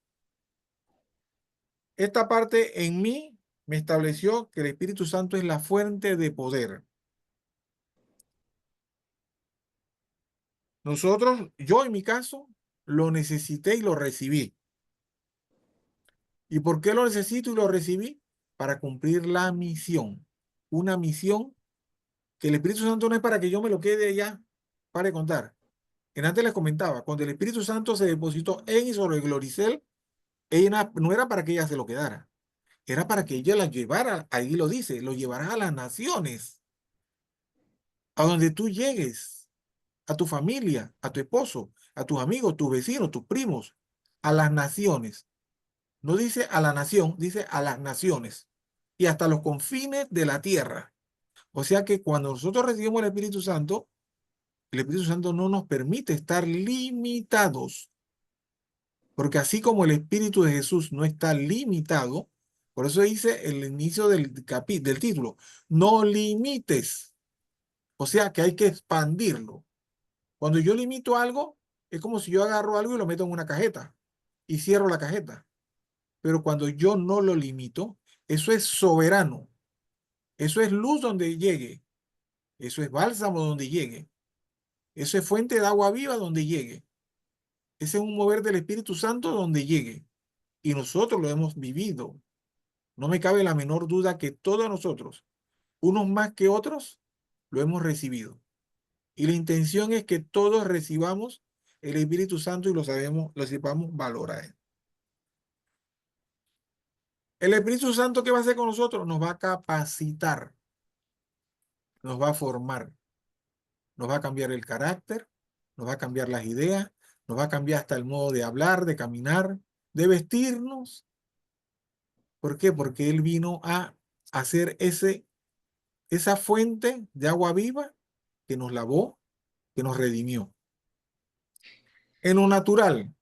Esta parte en mí me estableció que el Espíritu Santo es la fuente de poder. Nosotros, yo en mi caso, lo necesité y lo recibí. ¿Y por qué lo necesito y lo recibí? Para cumplir la misión. Una misión que el Espíritu Santo no es para que yo me lo quede allá para de contar. En antes les comentaba, cuando el Espíritu Santo se depositó en y sobre Gloricel, ella no era para que ella se lo quedara, era para que ella la llevara, ahí lo dice, lo llevará a las naciones, a donde tú llegues, a tu familia, a tu esposo, a tus amigos, tus vecinos, tus primos, a las naciones. No dice a la nación, dice a las naciones y hasta los confines de la tierra. O sea que cuando nosotros recibimos el Espíritu Santo no nos permite estar limitados, porque así como el Espíritu de Jesús no está limitado, por eso dice el inicio del título, no limites, o sea que hay que expandirlo. Cuando yo limito algo, es como si yo agarro algo y lo meto en una cajeta y cierro la cajeta, pero cuando yo no lo limito, eso es soberano, eso es luz donde llegue, eso es bálsamo donde llegue, eso es fuente de agua viva donde llegue. Ese es un mover del Espíritu Santo donde llegue. Y nosotros lo hemos vivido. No me cabe la menor duda que todos nosotros, unos más que otros, lo hemos recibido. Y la intención es que todos recibamos el Espíritu Santo y lo sepamos valorar. El Espíritu Santo, ¿qué va a hacer con nosotros? Nos va a capacitar, nos va a formar, nos va a cambiar el carácter, nos va a cambiar las ideas, nos va a cambiar hasta el modo de hablar, de caminar, de vestirnos. ¿Por qué? Porque Él vino a hacer esa fuente de agua viva que nos lavó, que nos redimió. En lo natural,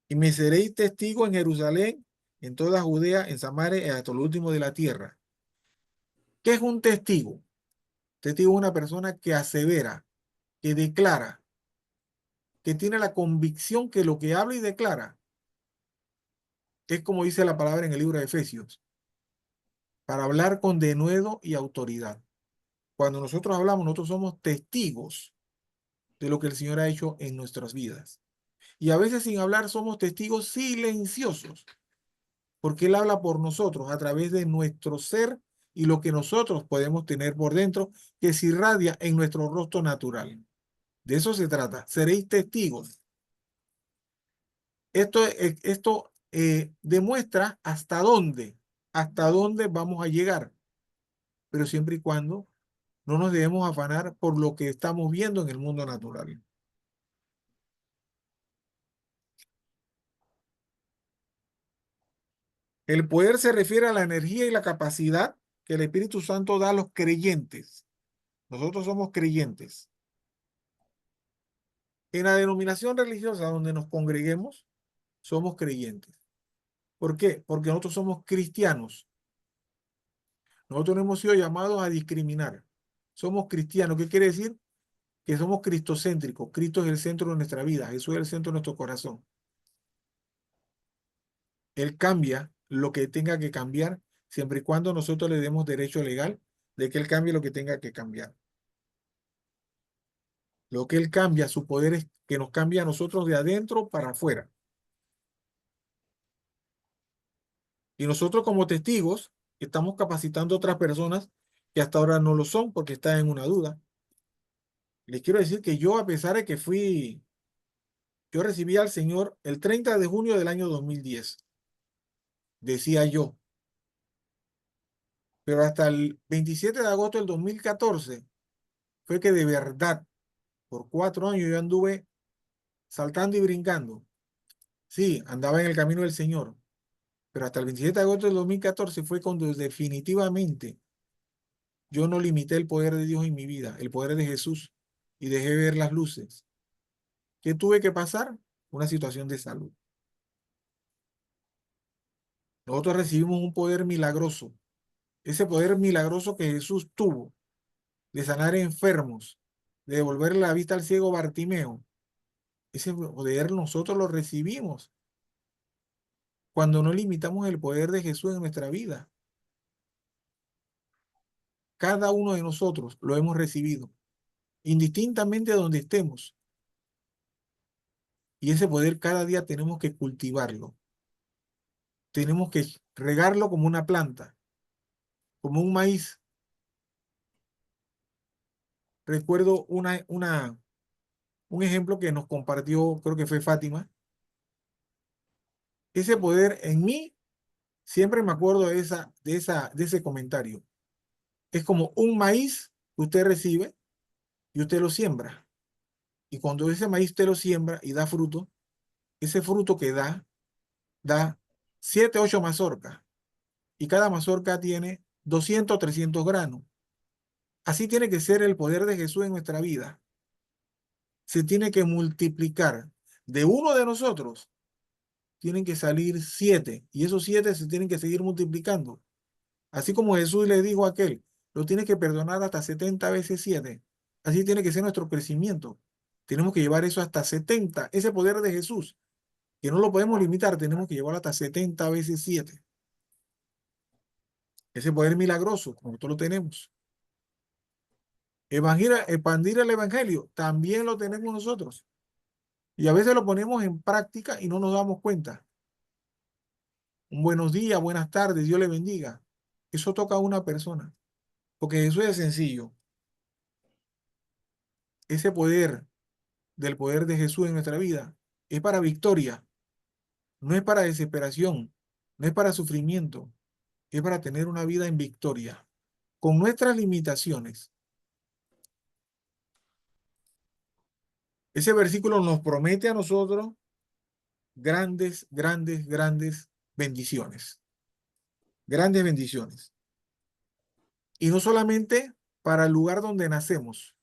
y me seréis testigo en Jerusalén, en toda Judea, en Samaria y hasta lo último de la tierra. ¿Qué es un testigo? Testigo es una persona que asevera, que declara, que tiene la convicción que lo que habla y declara es como dice la palabra en el libro de Efesios, para hablar con denuedo y autoridad. Cuando nosotros hablamos, nosotros somos testigos de lo que el Señor ha hecho en nuestras vidas. Y a veces sin hablar somos testigos silenciosos, porque Él habla por nosotros a través de nuestro ser y lo que nosotros podemos tener por dentro, que se irradia en nuestro rostro natural. De eso se trata. Seréis testigos. Esto demuestra hasta dónde vamos a llegar, pero siempre y cuando no nos debemos afanar por lo que estamos viendo en el mundo natural. El poder se refiere a la energía y la capacidad que el Espíritu Santo da a los creyentes. Nosotros somos creyentes. En la denominación religiosa donde nos congreguemos, somos creyentes. ¿Por qué? Porque nosotros somos cristianos. Nosotros no hemos sido llamados a discriminar. Somos cristianos. ¿Qué quiere decir? Que somos cristocéntricos. Cristo es el centro de nuestra vida. Jesús es el centro de nuestro corazón. Él cambia lo que tenga que cambiar, siempre y cuando nosotros le demos derecho legal de que Él cambie lo que tenga que cambiar. Lo que Él cambia, su poder es que nos cambia a nosotros de adentro para afuera. Y nosotros como testigos estamos capacitando a otras personas que hasta ahora no lo son porque están en una duda. Les quiero decir que yo, a pesar de que yo recibí al Señor el 30 de junio del año 2010, decía yo, pero hasta el 27 de agosto del 2014 fue que de verdad, por 4 años yo anduve saltando y brincando. Sí, andaba en el camino del Señor, pero hasta el 27 de agosto del 2014 fue cuando definitivamente yo no limité el poder de Dios en mi vida, el poder de Jesús, y dejé ver las luces. ¿Qué tuve que pasar? Una situación de salud. Nosotros recibimos un poder milagroso, ese poder milagroso que Jesús tuvo de sanar enfermos, de devolverle la vista al ciego Bartimeo. Ese poder nosotros lo recibimos cuando no limitamos el poder de Jesús en nuestra vida. Cada uno de nosotros lo hemos recibido, indistintamente de donde estemos. Y ese poder cada día tenemos que cultivarlo. Tenemos que regarlo como una planta, como un maíz. Recuerdo un ejemplo que nos compartió, creo que fue Fátima. Ese poder en mí, siempre me acuerdo de ese comentario. Es como un maíz que usted recibe y usted lo siembra. Y cuando ese maíz usted lo siembra y da fruto, ese fruto que da 7, 8 mazorcas. Y cada mazorca tiene 200, 300 granos. Así tiene que ser el poder de Jesús en nuestra vida. Se tiene que multiplicar. De uno de nosotros tienen que salir 7 y esos 7 se tienen que seguir multiplicando. Así como Jesús le dijo a aquel, lo tienes que perdonar hasta 70 veces 7. Así tiene que ser nuestro crecimiento. Tenemos que llevar eso hasta 70. Ese poder de Jesús, que no lo podemos limitar, tenemos que llevarlo hasta 70 veces 7. Ese poder milagroso, como nosotros lo tenemos. Expandir el evangelio, también lo tenemos nosotros. Y a veces lo ponemos en práctica y no nos damos cuenta. Un buenos días, buenas tardes, Dios le bendiga. Eso toca a una persona, porque eso es sencillo. Ese poder del poder de Jesús en nuestra vida es para victoria, no es para desesperación, no es para sufrimiento, es para tener una vida en victoria, con nuestras limitaciones. Ese versículo nos promete a nosotros grandes, grandes, grandes bendiciones. Grandes bendiciones. Y no solamente para el lugar donde nacemos,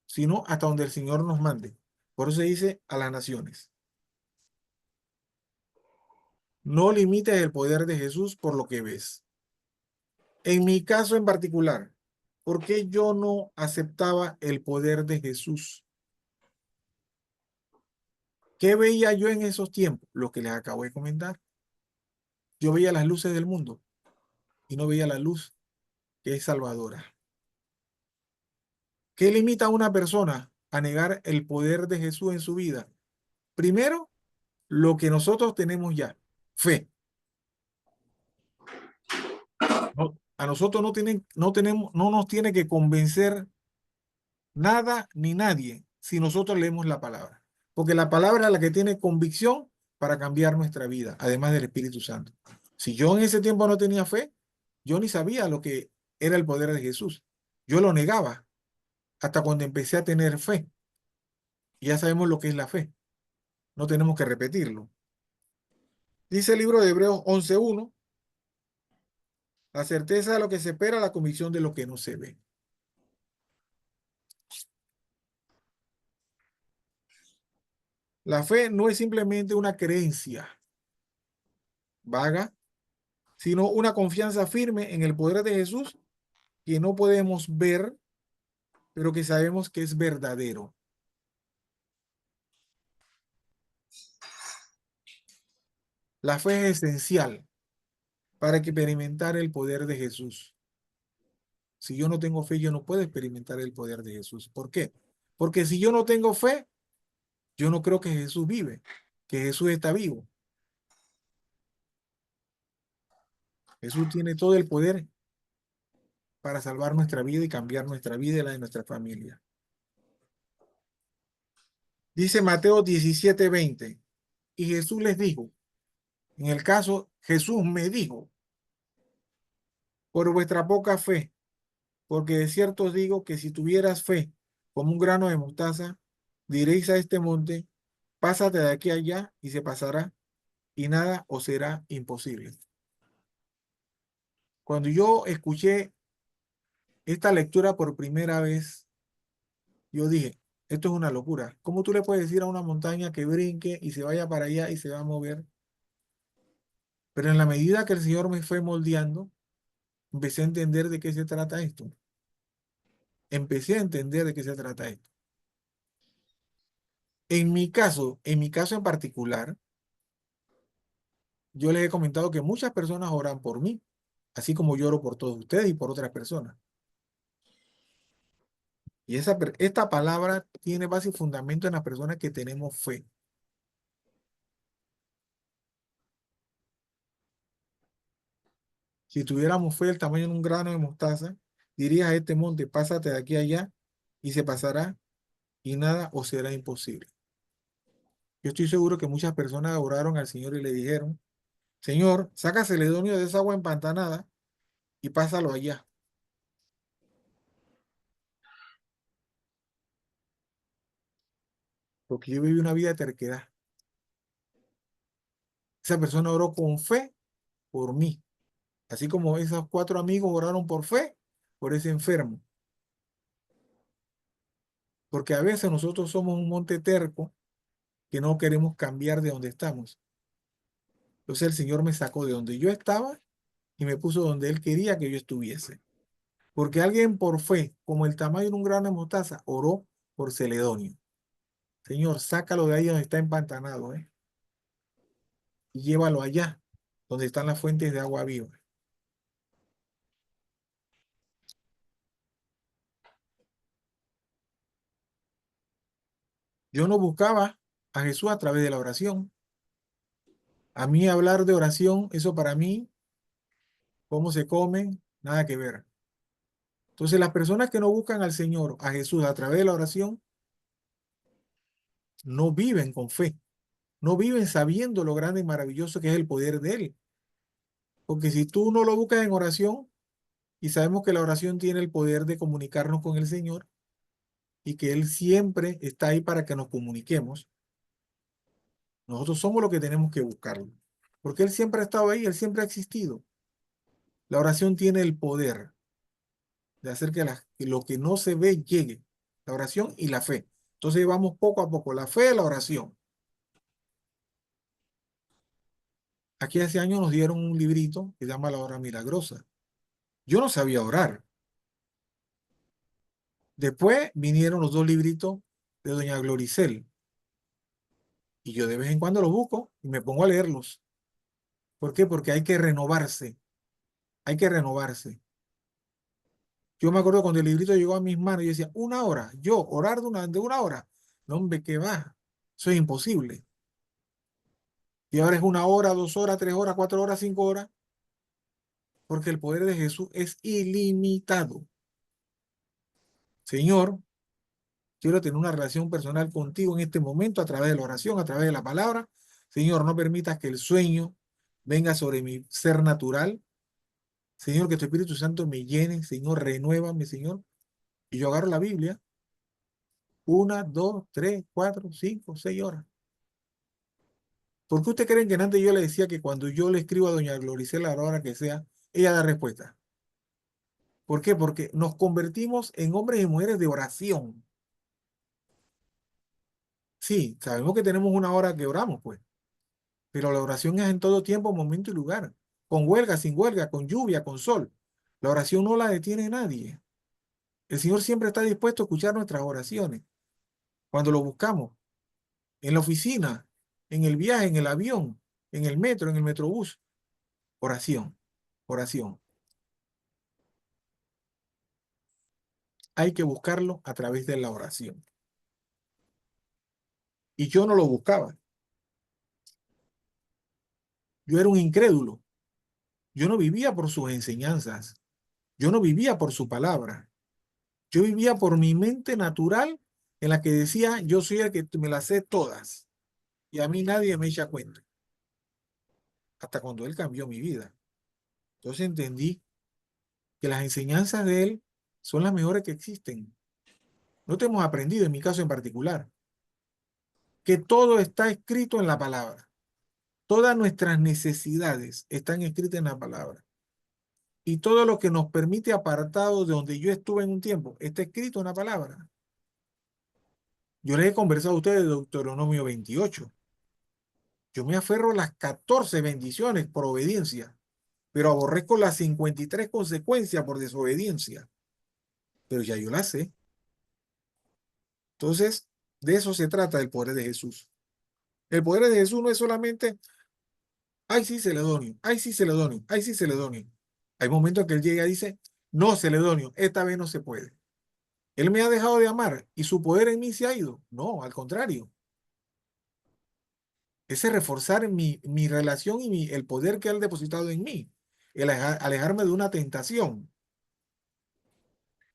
sino hasta donde el Señor nos mande. Por eso se dice a las naciones. No limites el poder de Jesús por lo que ves. En mi caso en particular, ¿por qué yo no aceptaba el poder de Jesús? ¿Qué veía yo en esos tiempos? Lo que les acabo de comentar. Yo veía las luces del mundo y no veía la luz que es salvadora. ¿Qué limita a una persona a negar el poder de Jesús en su vida? Primero, lo que nosotros tenemos ya, fe. A nosotros no nos tiene que convencer nada ni nadie si nosotros leemos la palabra. Porque la palabra es la que tiene convicción para cambiar nuestra vida, además del Espíritu Santo. Si yo en ese tiempo no tenía fe, yo ni sabía lo que era el poder de Jesús. Yo lo negaba hasta cuando empecé a tener fe. Y ya sabemos lo que es la fe. No tenemos que repetirlo. Dice el libro de Hebreos 11:1, la certeza de lo que se espera, la convicción de lo que no se ve. La fe no es simplemente una creencia vaga, sino una confianza firme en el poder de Jesús que no podemos ver, pero que sabemos que es verdadero. La fe es esencial para experimentar el poder de Jesús. Si yo no tengo fe, yo no puedo experimentar el poder de Jesús. ¿Por qué? Porque si yo no tengo fe, yo no creo que Jesús vive, que Jesús está vivo. Jesús tiene todo el poder para salvar nuestra vida y cambiar nuestra vida y la de nuestra familia. Dice Mateo 17:20. Y Jesús les dijo, en el caso, Jesús me dijo, por vuestra poca fe, porque de cierto os digo que si tuvieras fe como un grano de mostaza, diréis a este monte, pásate de aquí a allá y se pasará, y nada os será imposible. Cuando yo escuché esta lectura por primera vez, yo dije, esto es una locura. ¿Cómo tú le puedes decir a una montaña que brinque y se vaya para allá y se va a mover? Pero en la medida que el Señor me fue moldeando, empecé a entender de qué se trata esto. Empecé a entender de qué se trata esto. En mi caso en particular, yo les he comentado que muchas personas oran por mí, así como yo oro por todos ustedes y por otras personas. Y esta palabra tiene base y fundamento en las personas que tenemos fe. Si tuviéramos fe del tamaño de un grano de mostaza, dirías a este monte, pásate de aquí a allá, y se pasará, y nada os será imposible. Yo estoy seguro que muchas personas oraron al Señor y le dijeron, Señor, saca Celedonio de esa agua empantanada y pásalo allá. Porque yo viví una vida de terquedad. Esa persona oró con fe por mí. Así como esos 4 amigos oraron por fe por ese enfermo. Porque a veces nosotros somos un monte terco que no queremos cambiar de donde estamos. Entonces el Señor me sacó de donde yo estaba y me puso donde Él quería que yo estuviese. Porque alguien por fe, como el tamaño de un grano de mostaza, oró por Celedonio. Señor, sácalo de ahí donde está empantanado, y llévalo allá, donde están las fuentes de agua viva. Yo no buscaba a Jesús a través de la oración. A mí hablar de oración, eso para mí, cómo se come, nada que ver. Entonces las personas que no buscan al Señor, a Jesús a través de la oración, no viven con fe, no viven sabiendo lo grande y maravilloso que es el poder de Él. Porque si tú no lo buscas en oración, y sabemos que la oración tiene el poder de comunicarnos con el Señor, y que Él siempre está ahí para que nos comuniquemos, nosotros somos los que tenemos que buscarlo. Porque Él siempre ha estado ahí, Él siempre ha existido. La oración tiene el poder de hacer que lo que no se ve llegue. La oración y la fe. Entonces vamos poco a poco. La fe y la oración. Aquí hace años nos dieron un librito que se llama La Hora Milagrosa. Yo no sabía orar. Después vinieron los 2 libritos de doña Gloricel. Y yo de vez en cuando los busco y me pongo a leerlos. ¿Por qué? Porque hay que renovarse. Hay que renovarse. Yo me acuerdo cuando el librito llegó a mis manos, yo decía, 1 hora, yo orar de una hora. No, hombre, ¿qué va? Eso es imposible. Y ahora es 1 hora, 2 horas, 3 horas, 4 horas, 5 horas, porque el poder de Jesús es ilimitado. Señor, quiero tener una relación personal contigo en este momento a través de la oración, a través de la palabra. Señor, no permitas que el sueño venga sobre mi ser natural. Señor, que tu Espíritu Santo me llene. Señor, renuévame, Señor. Y yo agarro la Biblia, 1, 2, 3, 4, 5, 6 horas. ¿Por qué usted creen que antes yo le decía que cuando yo le escribo a doña Gloricela a la hora que sea, ella da respuesta? ¿Por qué? Porque nos convertimos en hombres y mujeres de oración. Sí, sabemos que tenemos una hora que oramos, pues, pero la oración es en todo tiempo, momento y lugar, con huelga, sin huelga, con lluvia, con sol. La oración no la detiene nadie. El Señor siempre está dispuesto a escuchar nuestras oraciones cuando lo buscamos, en la oficina, en el viaje, en el avión, en el metro, en el metrobús. Oración, oración. Hay que buscarlo a través de la oración. Y yo no lo buscaba. Yo era un incrédulo. Yo no vivía por sus enseñanzas. Yo no vivía por su palabra. Yo vivía por mi mente natural en la que decía, yo soy el que me las sé todas y a mí nadie me echa cuenta. Hasta cuando él cambió mi vida. Entonces entendí que las enseñanzas de él son las mejores que existen. No te hemos aprendido, en mi caso en particular, que todo está escrito en la palabra. Todas nuestras necesidades están escritas en la palabra. Y todo lo que nos permite apartado de donde yo estuve en un tiempo está escrito en la palabra. Yo les he conversado a ustedes de Deuteronomio 28. Yo me aferro a las 14 bendiciones por obediencia, pero aborrezco las 53 consecuencias por desobediencia. Pero ya yo las sé. Entonces, de eso se trata el poder de Jesús. El poder de Jesús no es solamente, ay, sí, Celedonio, ay, sí, Celedonio, ay, sí, Celedonio. Hay momentos que él llega y dice, no, Celedonio, esta vez no se puede. Él me ha dejado de amar y su poder en mí se ha ido. No, al contrario. Ese reforzar mi relación y el poder que él ha depositado en mí. El alejarme de una tentación.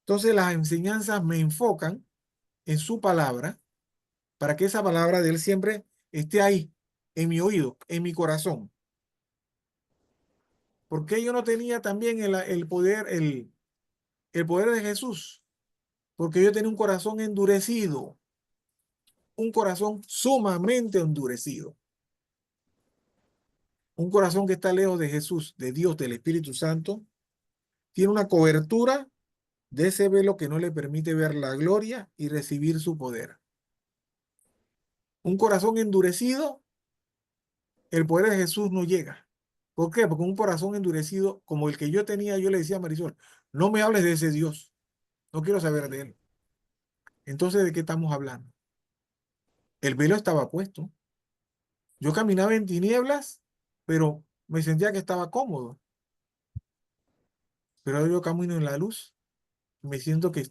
Entonces las enseñanzas me enfocan en su palabra para que esa palabra de él siempre esté ahí, en mi oído, en mi corazón. ¿Por qué yo no tenía también el poder de Jesús? Porque yo tenía un corazón endurecido, un corazón sumamente endurecido. Un corazón que está lejos de Jesús, de Dios, del Espíritu Santo, tiene una cobertura de ese velo que no le permite ver la gloria y recibir su poder. Un corazón endurecido, el poder de Jesús no llega. ¿Por qué? Porque un corazón endurecido como el que yo tenía, yo le decía a Marisol, no me hables de ese Dios, no quiero saber de él. Entonces, ¿de qué estamos hablando? El velo estaba puesto. Yo caminaba en tinieblas, pero me sentía que estaba cómodo. Pero ahora yo camino en la luz, me siento que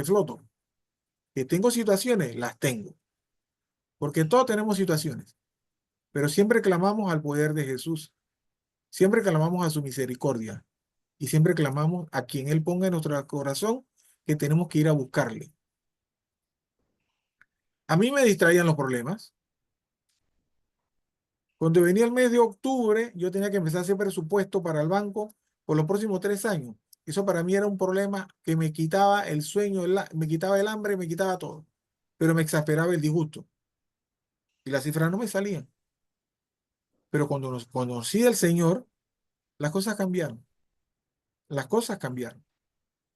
floto, que tengo situaciones, las tengo. Porque todos tenemos situaciones, pero siempre clamamos al poder de Jesús, siempre clamamos a su misericordia y siempre clamamos a quien Él ponga en nuestro corazón que tenemos que ir a buscarle. A mí me distraían los problemas. Cuando venía el mes de octubre, yo tenía que empezar a hacer presupuesto para el banco por los próximos 3 años. Eso para mí era un problema que me quitaba el sueño, me quitaba el hambre, me quitaba todo, pero me exasperaba el disgusto y las cifras no me salían. Pero cuando nos conocí al Señor, las cosas cambiaron. Las cosas cambiaron.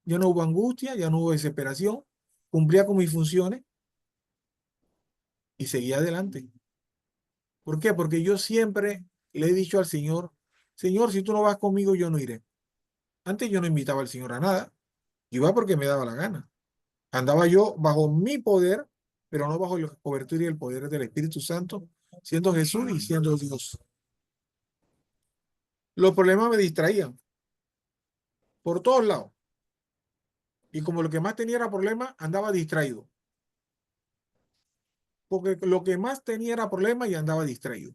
Ya no hubo angustia, ya no hubo desesperación, cumplía con mis funciones y seguía adelante. ¿Por qué? Porque yo siempre le he dicho al Señor, Señor, si tú no vas conmigo, yo no iré. Antes yo no invitaba al Señor a nada, yo iba porque me daba la gana. Andaba yo bajo mi poder, pero no bajo la cobertura y el poder del Espíritu Santo, siendo Jesús y siendo Dios. Los problemas me distraían por todos lados. Y como lo que más tenía era problemas, andaba distraído. Porque lo que más tenía era problemas y andaba distraído.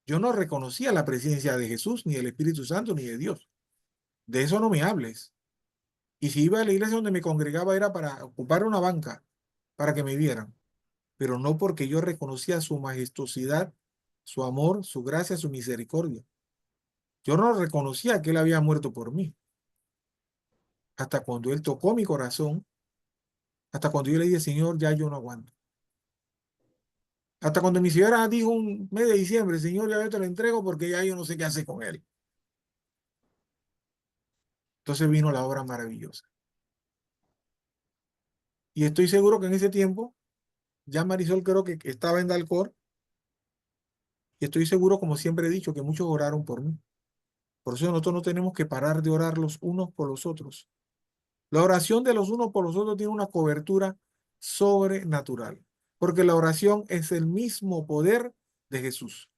Yo no reconocía la presencia de Jesús, ni del Espíritu Santo, ni de Dios. De eso no me hables. Y si iba a la iglesia donde me congregaba era para ocupar una banca, para que me vieran. Pero no porque yo reconocía su majestuosidad, su amor, su gracia, su misericordia. Yo no reconocía que Él había muerto por mí. Hasta cuando Él tocó mi corazón, hasta cuando yo le dije, Señor, ya yo no aguanto. Hasta cuando mi señora dijo un mes de diciembre, Señor, ya yo te lo entrego porque ya yo no sé qué hacer con él. Entonces vino la obra maravillosa. Y estoy seguro que en ese tiempo, ya Marisol creo que estaba en Dalcor, y estoy seguro, como siempre he dicho, que muchos oraron por mí. Por eso nosotros no tenemos que parar de orar los unos por los otros. La oración de los unos por los otros tiene una cobertura sobrenatural, porque la oración es el mismo poder de Jesús.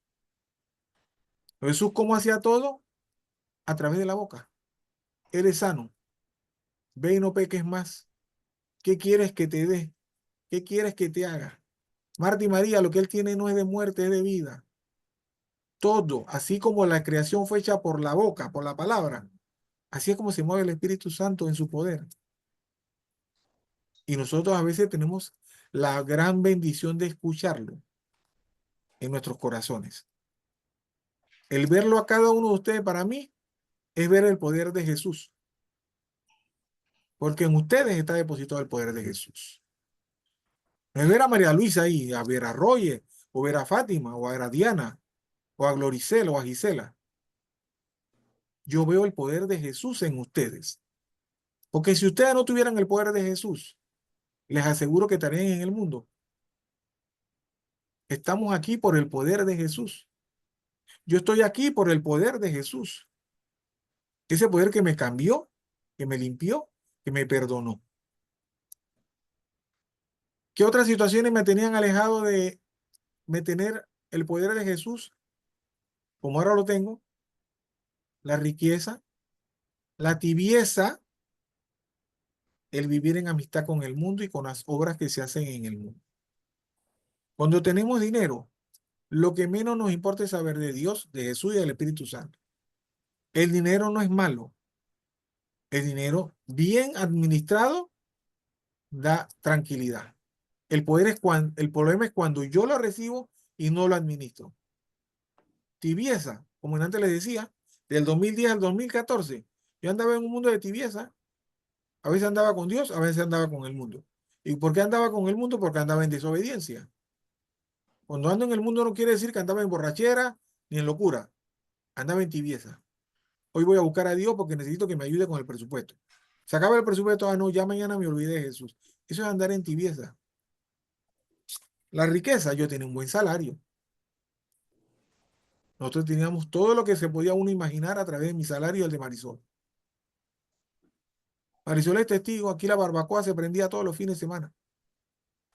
Jesús, ¿cómo hacía todo? A través de la boca. Eres sano. Ve y no peques más. ¿Qué quieres que te dé? ¿Qué quieres que te haga? Marta y María, lo que él tiene no es de muerte, es de vida. todo, así como la creación fue hecha por la boca, por la palabra, así es como se mueve el Espíritu Santo en su poder. Y nosotros a veces tenemos la gran bendición de escucharlo en nuestros corazones. El verlo a cada uno de ustedes para mí es ver el poder de Jesús, porque en ustedes está depositado el poder de Jesús. No es ver a María Luisa ahí, a ver a Roger, o ver a Fátima, o a ver a Diana, o a Gloricela, o a Gisela. Yo veo el poder de Jesús en ustedes. Porque si ustedes no tuvieran el poder de Jesús, les aseguro que estarían en el mundo. Estamos aquí por el poder de Jesús. Yo estoy aquí por el poder de Jesús. Ese poder que me cambió, que me limpió, que me perdonó. ¿Qué otras situaciones me tenían alejado de tener el poder de Jesús? Como ahora lo tengo, la riqueza, la tibieza, el vivir en amistad con el mundo y con las obras que se hacen en el mundo. Cuando tenemos dinero, lo que menos nos importa es saber de Dios, de Jesús y del Espíritu Santo. El dinero no es malo. El dinero bien administrado da tranquilidad. El problema es cuando yo lo recibo y no lo administro. Tibieza, como antes les decía, del 2010 al 2014, yo andaba en un mundo de tibieza. A veces andaba con Dios, a veces andaba con el mundo. ¿Y por qué andaba con el mundo? Porque andaba en desobediencia. Cuando ando en el mundo no quiere decir que andaba en borrachera ni en locura. Andaba en tibieza. Hoy voy a buscar a Dios porque necesito que me ayude con el presupuesto. Se acaba el presupuesto, no, ya mañana me olvidé de Jesús. Eso es andar en tibieza. La riqueza, yo tenía un buen salario. Nosotros teníamos todo lo que se podía uno imaginar a través de mi salario y el de Marisol. Marisol es testigo, aquí la barbacoa se prendía todos los fines de semana.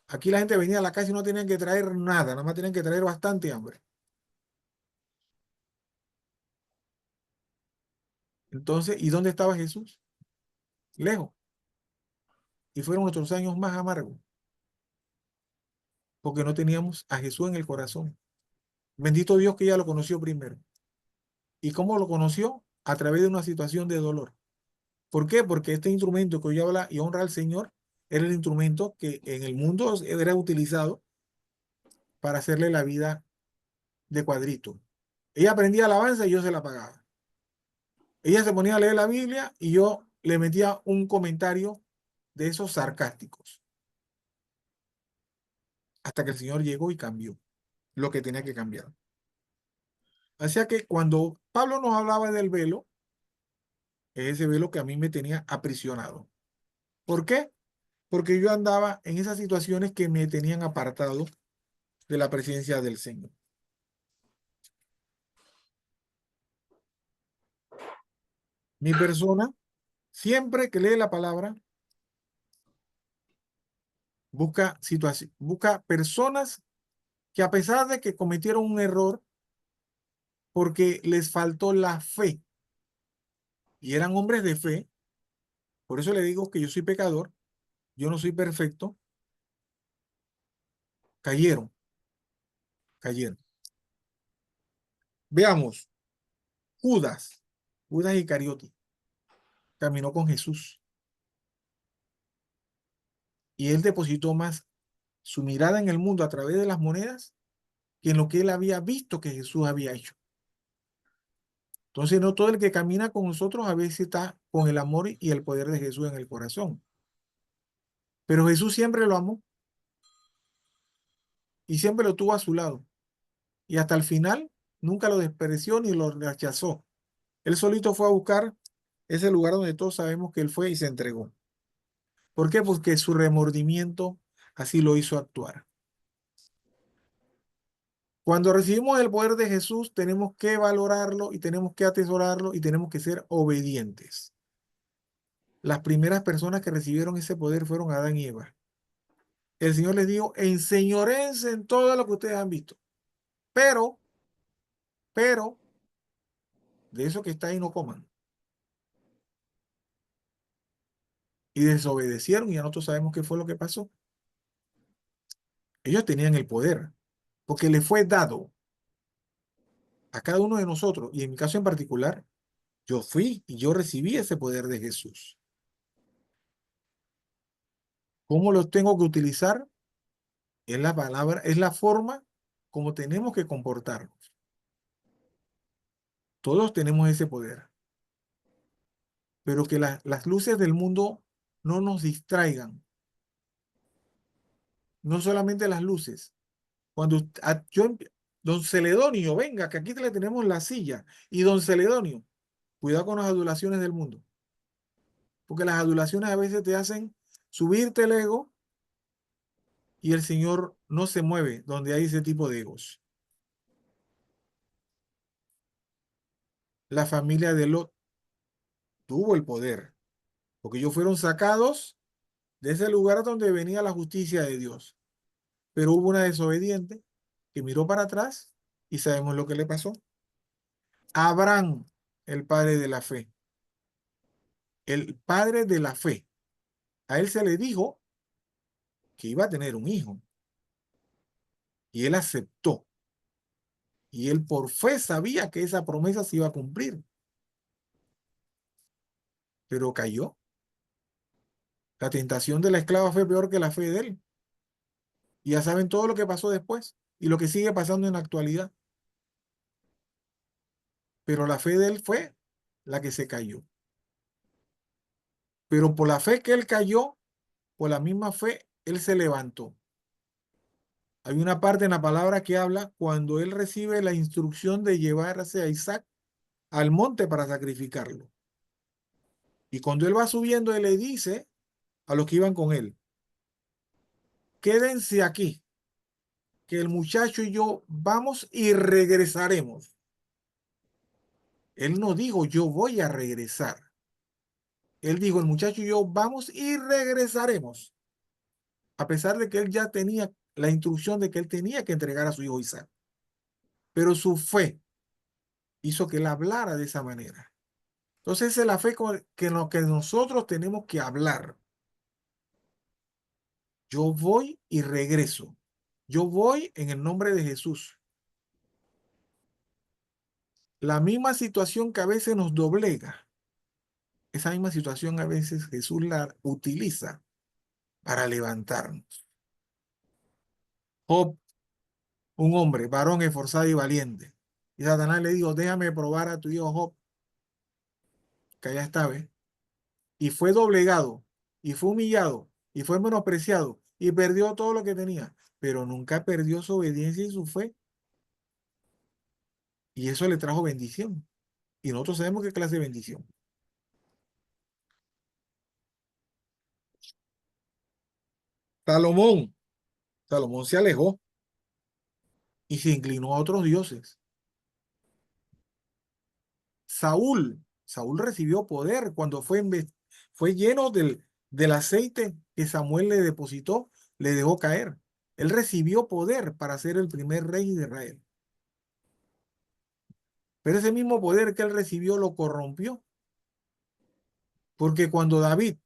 Aquí la gente venía a la casa y no tenían que traer nada, nada más tenían que traer bastante hambre. Entonces, ¿y dónde estaba Jesús? Lejos. Y fueron nuestros años más amargos, porque no teníamos a Jesús en el corazón. Bendito Dios que ya lo conoció primero. ¿Y cómo lo conoció? A través de una situación de dolor. ¿Por qué? Porque este instrumento que hoy habla y honra al Señor era el instrumento que en el mundo era utilizado para hacerle la vida de cuadrito. Ella aprendía alabanza y yo se la pagaba. Ella se ponía a leer la Biblia y yo le metía un comentario de esos sarcásticos. Hasta que el Señor llegó y cambió lo que tenía que cambiar. Así que cuando Pablo nos hablaba del velo, es ese velo que a mí me tenía aprisionado. ¿Por qué? Porque yo andaba en esas situaciones que me tenían apartado de la presencia del Señor. Mi persona, siempre que lee la palabra, busca personas que a pesar de que cometieron un error, porque les faltó la fe, y eran hombres de fe, por eso le digo que yo soy pecador, yo no soy perfecto, cayeron, cayeron. Veamos, Judas, Judas Iscariote, caminó con Jesús y él depositó más su mirada en el mundo a través de las monedas que en lo que él había visto que Jesús había hecho. Entonces, no todo el que camina con nosotros a veces está con el amor y el poder de Jesús en el corazón. Pero Jesús siempre lo amó y siempre lo tuvo a su lado. Y hasta el final nunca lo despreció ni lo rechazó. Él solito fue a buscar ese lugar donde todos sabemos que él fue y se entregó. ¿Por qué? Porque su remordimiento así lo hizo actuar. Cuando recibimos el poder de Jesús, tenemos que valorarlo y tenemos que atesorarlo y tenemos que ser obedientes. Las primeras personas que recibieron ese poder fueron Adán y Eva. El Señor les dijo, enseñoréense en todo lo que ustedes han visto. Pero, pero, de eso que está ahí no coman. Y desobedecieron y ya nosotros sabemos qué fue lo que pasó. Ellos tenían el poder, porque les fue dado. a cada uno de nosotros, y en mi caso en particular, yo fui y yo recibí ese poder de Jesús. ¿Cómo lo tengo que utilizar? Es la palabra, es la forma como tenemos que comportarnos. Todos tenemos ese poder, pero que las luces del mundo no nos distraigan. No solamente las luces. Cuando don Celedonio, venga, que aquí le tenemos la silla. Y don Celedonio, cuidado con las adulaciones del mundo. Porque las adulaciones a veces te hacen subirte el ego y el Señor no se mueve donde hay ese tipo de egos. La familia de Lot tuvo el poder, porque ellos fueron sacados de ese lugar donde venía la justicia de Dios. Pero hubo una desobediente que miró para atrás y sabemos lo que le pasó. Abraham, el padre de la fe, el padre de la fe. A él se le dijo que iba a tener un hijo y él aceptó. Y él por fe sabía que esa promesa se iba a cumplir, pero cayó. La tentación de la esclava fue peor que la fe de él. Y ya saben todo lo que pasó después y lo que sigue pasando en la actualidad. Pero la fe de él fue la que se cayó. Pero por la fe que él cayó, por la misma fe, él se levantó. Hay una parte en la palabra que habla cuando él recibe la instrucción de llevarse a Isaac al monte para sacrificarlo. Y cuando él va subiendo, él le dice a los que iban con él, quédense aquí, que el muchacho y yo vamos y regresaremos. Él no dijo, yo voy a regresar. Él dijo, el muchacho y yo vamos y regresaremos. A pesar de que él ya tenía la instrucción de que él tenía que entregar a su hijo Isaac. Pero su fe hizo que él hablara de esa manera. Entonces, esa es la fe que nosotros tenemos que hablar. Yo voy y regreso. Yo voy en el nombre de Jesús. La misma situación que a veces nos doblega, esa misma situación a veces Jesús la utiliza para levantarnos. Job, un hombre, varón esforzado y valiente. Y Satanás le dijo, déjame probar a tu hijo Job, que allá estaba, ¿eh? Y fue doblegado, y fue humillado, y fue menospreciado, y perdió todo lo que tenía, pero nunca perdió su obediencia y su fe. Y eso le trajo bendición. Y nosotros sabemos qué clase de bendición. Salomón, Salomón se alejó y se inclinó a otros dioses. Saúl recibió poder cuando fue lleno del aceite que Samuel le depositó, le dejó caer. Él recibió poder para ser el primer rey de Israel. Pero ese mismo poder que él recibió lo corrompió, porque cuando David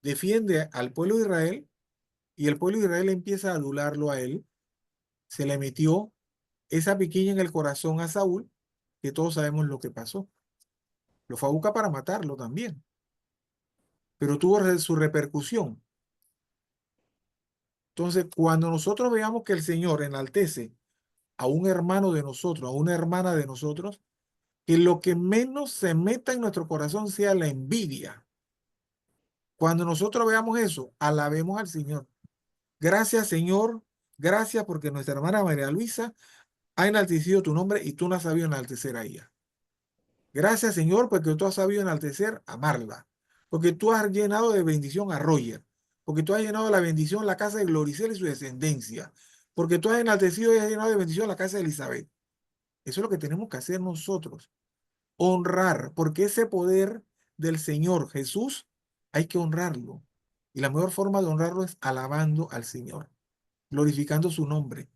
defiende al pueblo de Israel y el pueblo de Israel empieza a adularlo a él, se le metió esa piquiña en el corazón a Saúl, que todos sabemos lo que pasó. Lo fue a buscar para matarlo también, pero tuvo su repercusión. Entonces, cuando nosotros veamos que el Señor enaltece a un hermano de nosotros, a una hermana de nosotros, que lo que menos se meta en nuestro corazón sea la envidia. Cuando nosotros veamos eso, alabemos al Señor. Gracias, Señor. Gracias porque nuestra hermana María Luisa ha enaltecido tu nombre y tú no has sabido enaltecer a ella. Gracias, Señor, porque tú has sabido enaltecer a Marla. Porque tú has llenado de bendición a Roger. Porque tú has llenado de la bendición la casa de Gloricel y su descendencia. Porque tú has enaltecido y has llenado de bendición la casa de Elizabeth. Eso es lo que tenemos que hacer nosotros. Honrar, porque ese poder del Señor Jesús hay que honrarlo. Y la mejor forma de honrarlo es alabando al Señor, glorificando su nombre.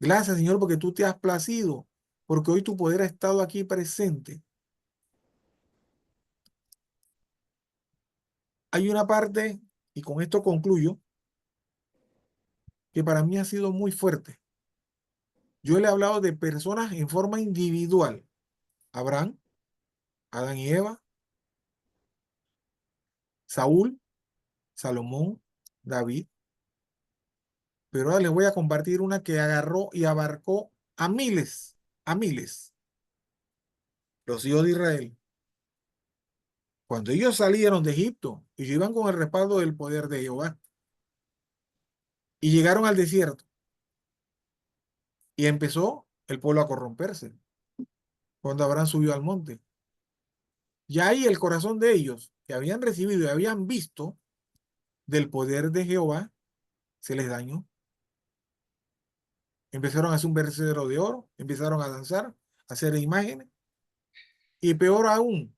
Gracias, Señor, porque tú te has placido, porque hoy tu poder ha estado aquí presente. Hay una parte, y con esto concluyo, que para mí ha sido muy fuerte. Yo le he hablado de personas en forma individual. Abraham, Adán y Eva, Saúl, Salomón, David. Pero ahora les voy a compartir una que agarró y abarcó a miles, a miles. Los hijos de Israel. Cuando ellos salieron de Egipto, ellos iban con el respaldo del poder de Jehová y llegaron al desierto y empezó el pueblo a corromperse cuando Abraham subió al monte. Y ahí el corazón de ellos, que habían recibido y habían visto del poder de Jehová, se les dañó. Empezaron a hacer un becerro de oro, empezaron a danzar, a hacer imágenes y peor aún,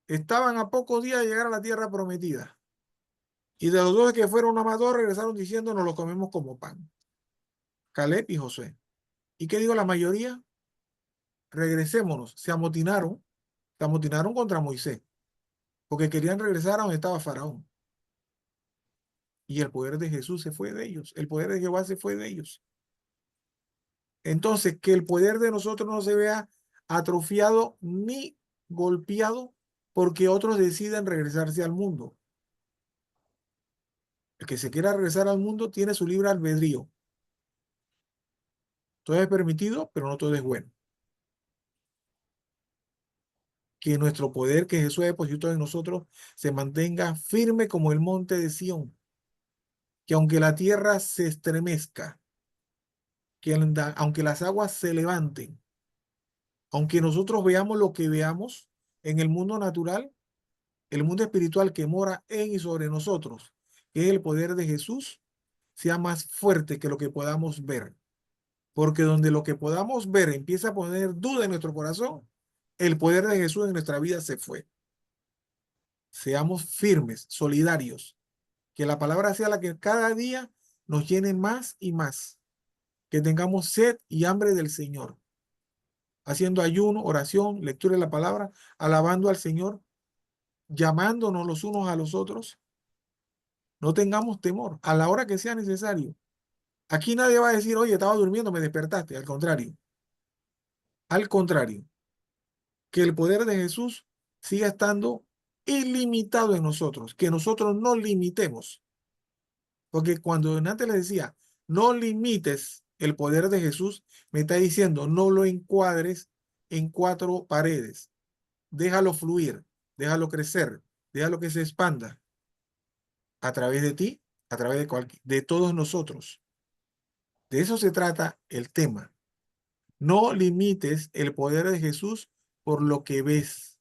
estaban a pocos días de llegar a la tierra prometida. Y de los dos que fueron a Amador regresaron diciendo, nos lo comemos como pan. Caleb y Josué. ¿Y qué digo la mayoría? Regresémonos. Se amotinaron contra Moisés, porque querían regresar a donde estaba Faraón. Y el poder de Jesús se fue de ellos, el poder de Jehová se fue de ellos. Entonces, que el poder de nosotros no se vea atrofiado ni golpeado porque otros deciden regresarse al mundo. El que se quiera regresar al mundo tiene su libre albedrío. Todo es permitido, pero no todo es bueno. Que nuestro poder que Jesús ha depositado en nosotros se mantenga firme como el monte de Sión. Que aunque la tierra se estremezca, que aunque las aguas se levanten, aunque nosotros veamos lo que veamos en el mundo natural, el mundo espiritual que mora en y sobre nosotros, que es el poder de Jesús, sea más fuerte que lo que podamos ver. Porque donde lo que podamos ver empieza a poner duda en nuestro corazón, el poder de Jesús en nuestra vida se fue. Seamos firmes, solidarios, que la palabra sea la que cada día nos llene más y más, que tengamos sed y hambre del Señor, haciendo ayuno, oración, lectura de la palabra, alabando al Señor, llamándonos los unos a los otros. No tengamos temor a la hora que sea necesario. Aquí nadie va a decir, oye, estaba durmiendo, me despertaste. Al contrario, que el poder de Jesús siga estando ilimitado en nosotros, que nosotros no limitemos. Porque cuando antes le decía, no limites el poder de Jesús, me está diciendo, no lo encuadres en cuatro paredes. Déjalo fluir, déjalo crecer, déjalo que se expanda a través de ti, a través de todos nosotros. De eso se trata el tema. No limites el poder de Jesús por lo que ves.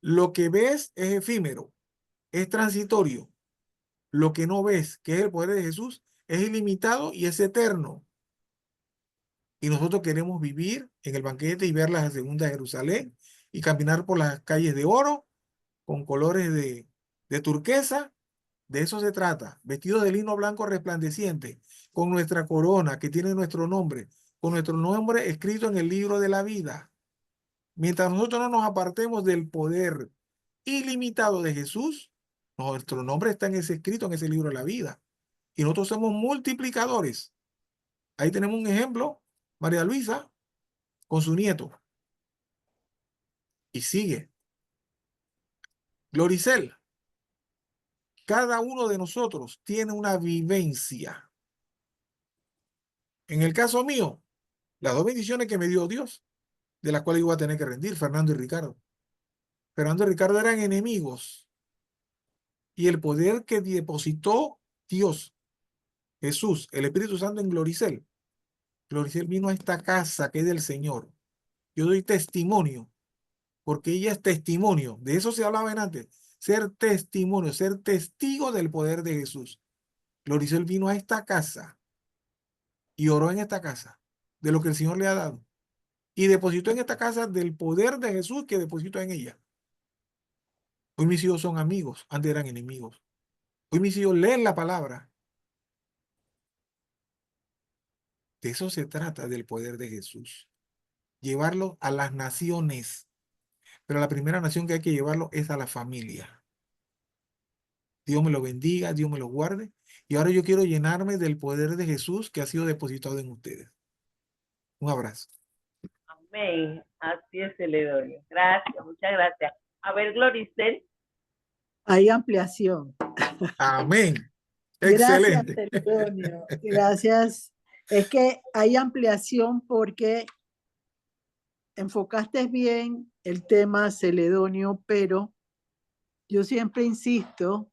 Lo que ves es efímero, es transitorio. Lo que no ves, que es el poder de Jesús, es ilimitado y es eterno. Y nosotros queremos vivir en el banquete y ver la segunda Jerusalén y caminar por las calles de oro con colores de turquesa. De eso se trata. Vestidos de lino blanco resplandeciente, con nuestra corona que tiene nuestro nombre, con nuestro nombre escrito en el libro de la vida. Mientras nosotros no nos apartemos del poder ilimitado de Jesús, nuestro nombre está en ese escrito en ese libro de la vida. Y nosotros somos multiplicadores. Ahí tenemos un ejemplo, María Luisa, con su nieto. Y sigue. Gloricel. Cada uno de nosotros tiene una vivencia. En el caso mío, las dos bendiciones que me dio Dios, de las cuales iba a tener que rendir, Fernando y Ricardo. Fernando y Ricardo eran enemigos. Y el poder que depositó Dios, Jesús, el Espíritu Santo en Gloricel. Gloricel vino a esta casa que es del Señor. Yo doy testimonio, porque ella es testimonio. De eso se hablaba en antes. Ser testimonio, ser testigo del poder de Jesús. Gloricel vino a esta casa y oró en esta casa de lo que el Señor le ha dado. Y depositó en esta casa del poder de Jesús que depositó en ella. Hoy mis hijos son amigos, antes eran enemigos. Hoy mis hijos leen la palabra. De eso se trata del poder de Jesús. Llevarlo a las naciones. Pero la primera nación que hay que llevarlo es a la familia. Dios me lo bendiga, Dios me lo guarde. Y ahora yo quiero llenarme del poder de Jesús que ha sido depositado en ustedes. Un abrazo. Amén. Así es, Celedonio. Gracias, muchas gracias. A ver, Gloricel. Hay ampliación. Amén. Gracias, Excelente. Celedonio. Gracias. Es que hay ampliación porque enfocaste bien el tema, Celedonio, pero yo siempre insisto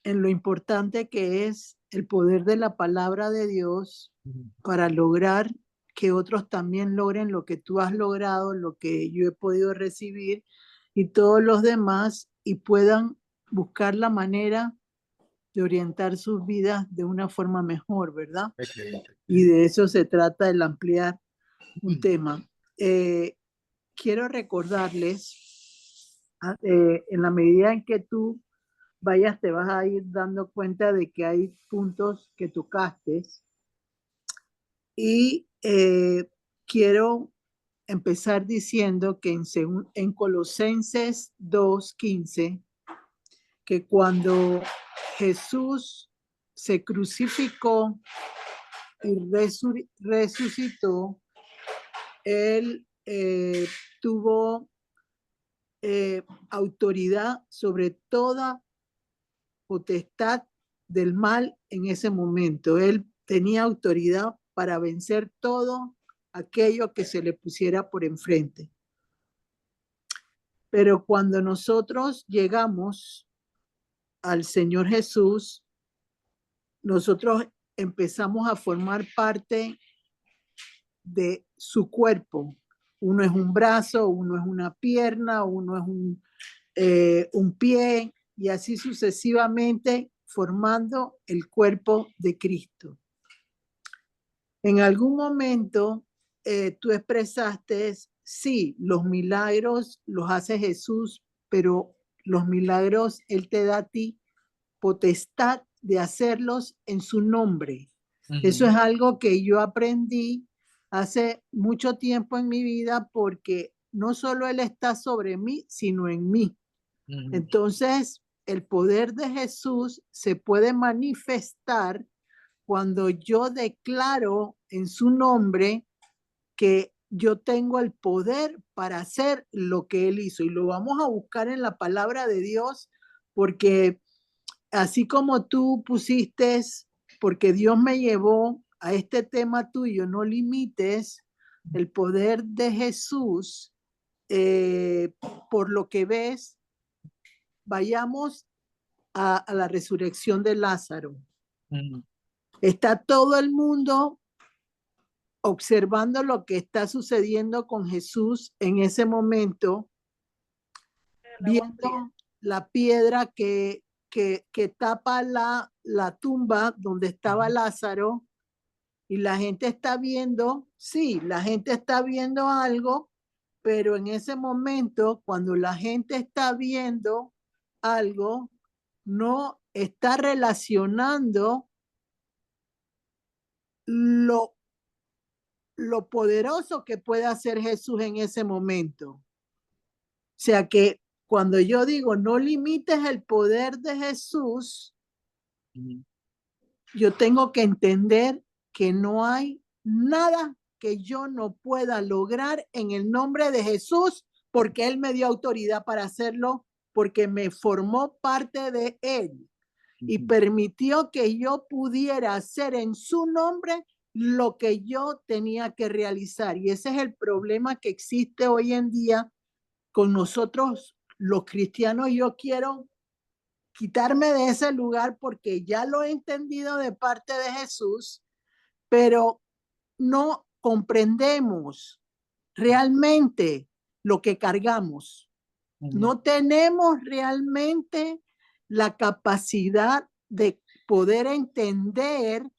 en lo importante que es el poder de la palabra de Dios para lograr que otros también logren lo que tú has logrado, lo que yo he podido recibir y todos los demás y puedan buscar la manera de orientar sus vidas de una forma mejor, ¿verdad? Excelente. Y de eso se trata, el ampliar un tema. Quiero recordarles, en la medida en que tú vayas, te vas a ir dando cuenta de que hay puntos que tocaste y quiero empezar diciendo que en Colosenses 2:15, que cuando Jesús se crucificó y resucitó, él tuvo autoridad sobre toda potestad del mal en ese momento. Él tenía autoridad para vencer todo aquello que se le pusiera por enfrente. Pero cuando nosotros llegamos al Señor Jesús, nosotros empezamos a formar parte de su cuerpo. Uno es un brazo, uno es una pierna, uno es un pie, y así sucesivamente, formando el cuerpo de Cristo. En algún momento tú expresaste, sí, los milagros los hace Jesús, pero los milagros Él te da a ti potestad de hacerlos en su nombre. Eso es algo que yo aprendí hace mucho tiempo en mi vida, porque no solo Él está sobre mí, sino en mí. Entonces, el poder de Jesús se puede manifestar cuando yo declaro en su nombre que yo tengo el poder para hacer lo que Él hizo. Y lo vamos a buscar en la palabra de Dios, porque así como tú pusiste, porque Dios me llevó a este tema tuyo, no limites el poder de Jesús por lo que ves. Vayamos a la resurrección de Lázaro. Está todo el mundo observando lo que está sucediendo con Jesús en ese momento, viendo la piedra que tapa la tumba donde estaba Lázaro, y la gente está viendo, sí, la gente está viendo algo, pero en ese momento, cuando la gente está viendo algo, no está relacionando lo poderoso que puede hacer Jesús en ese momento. O sea que cuando yo digo no limites el poder de Jesús, yo tengo que entender que no hay nada que yo no pueda lograr en el nombre de Jesús, porque Él me dio autoridad para hacerlo, porque me formó parte de Él y permitió que yo pudiera hacer en su nombre lo que yo tenía que realizar. Y ese es el problema que existe hoy en día con nosotros los cristianos. Yo quiero quitarme de ese lugar porque ya lo he entendido de parte de Jesús, pero no comprendemos realmente lo que cargamos. No tenemos realmente la capacidad de poder entender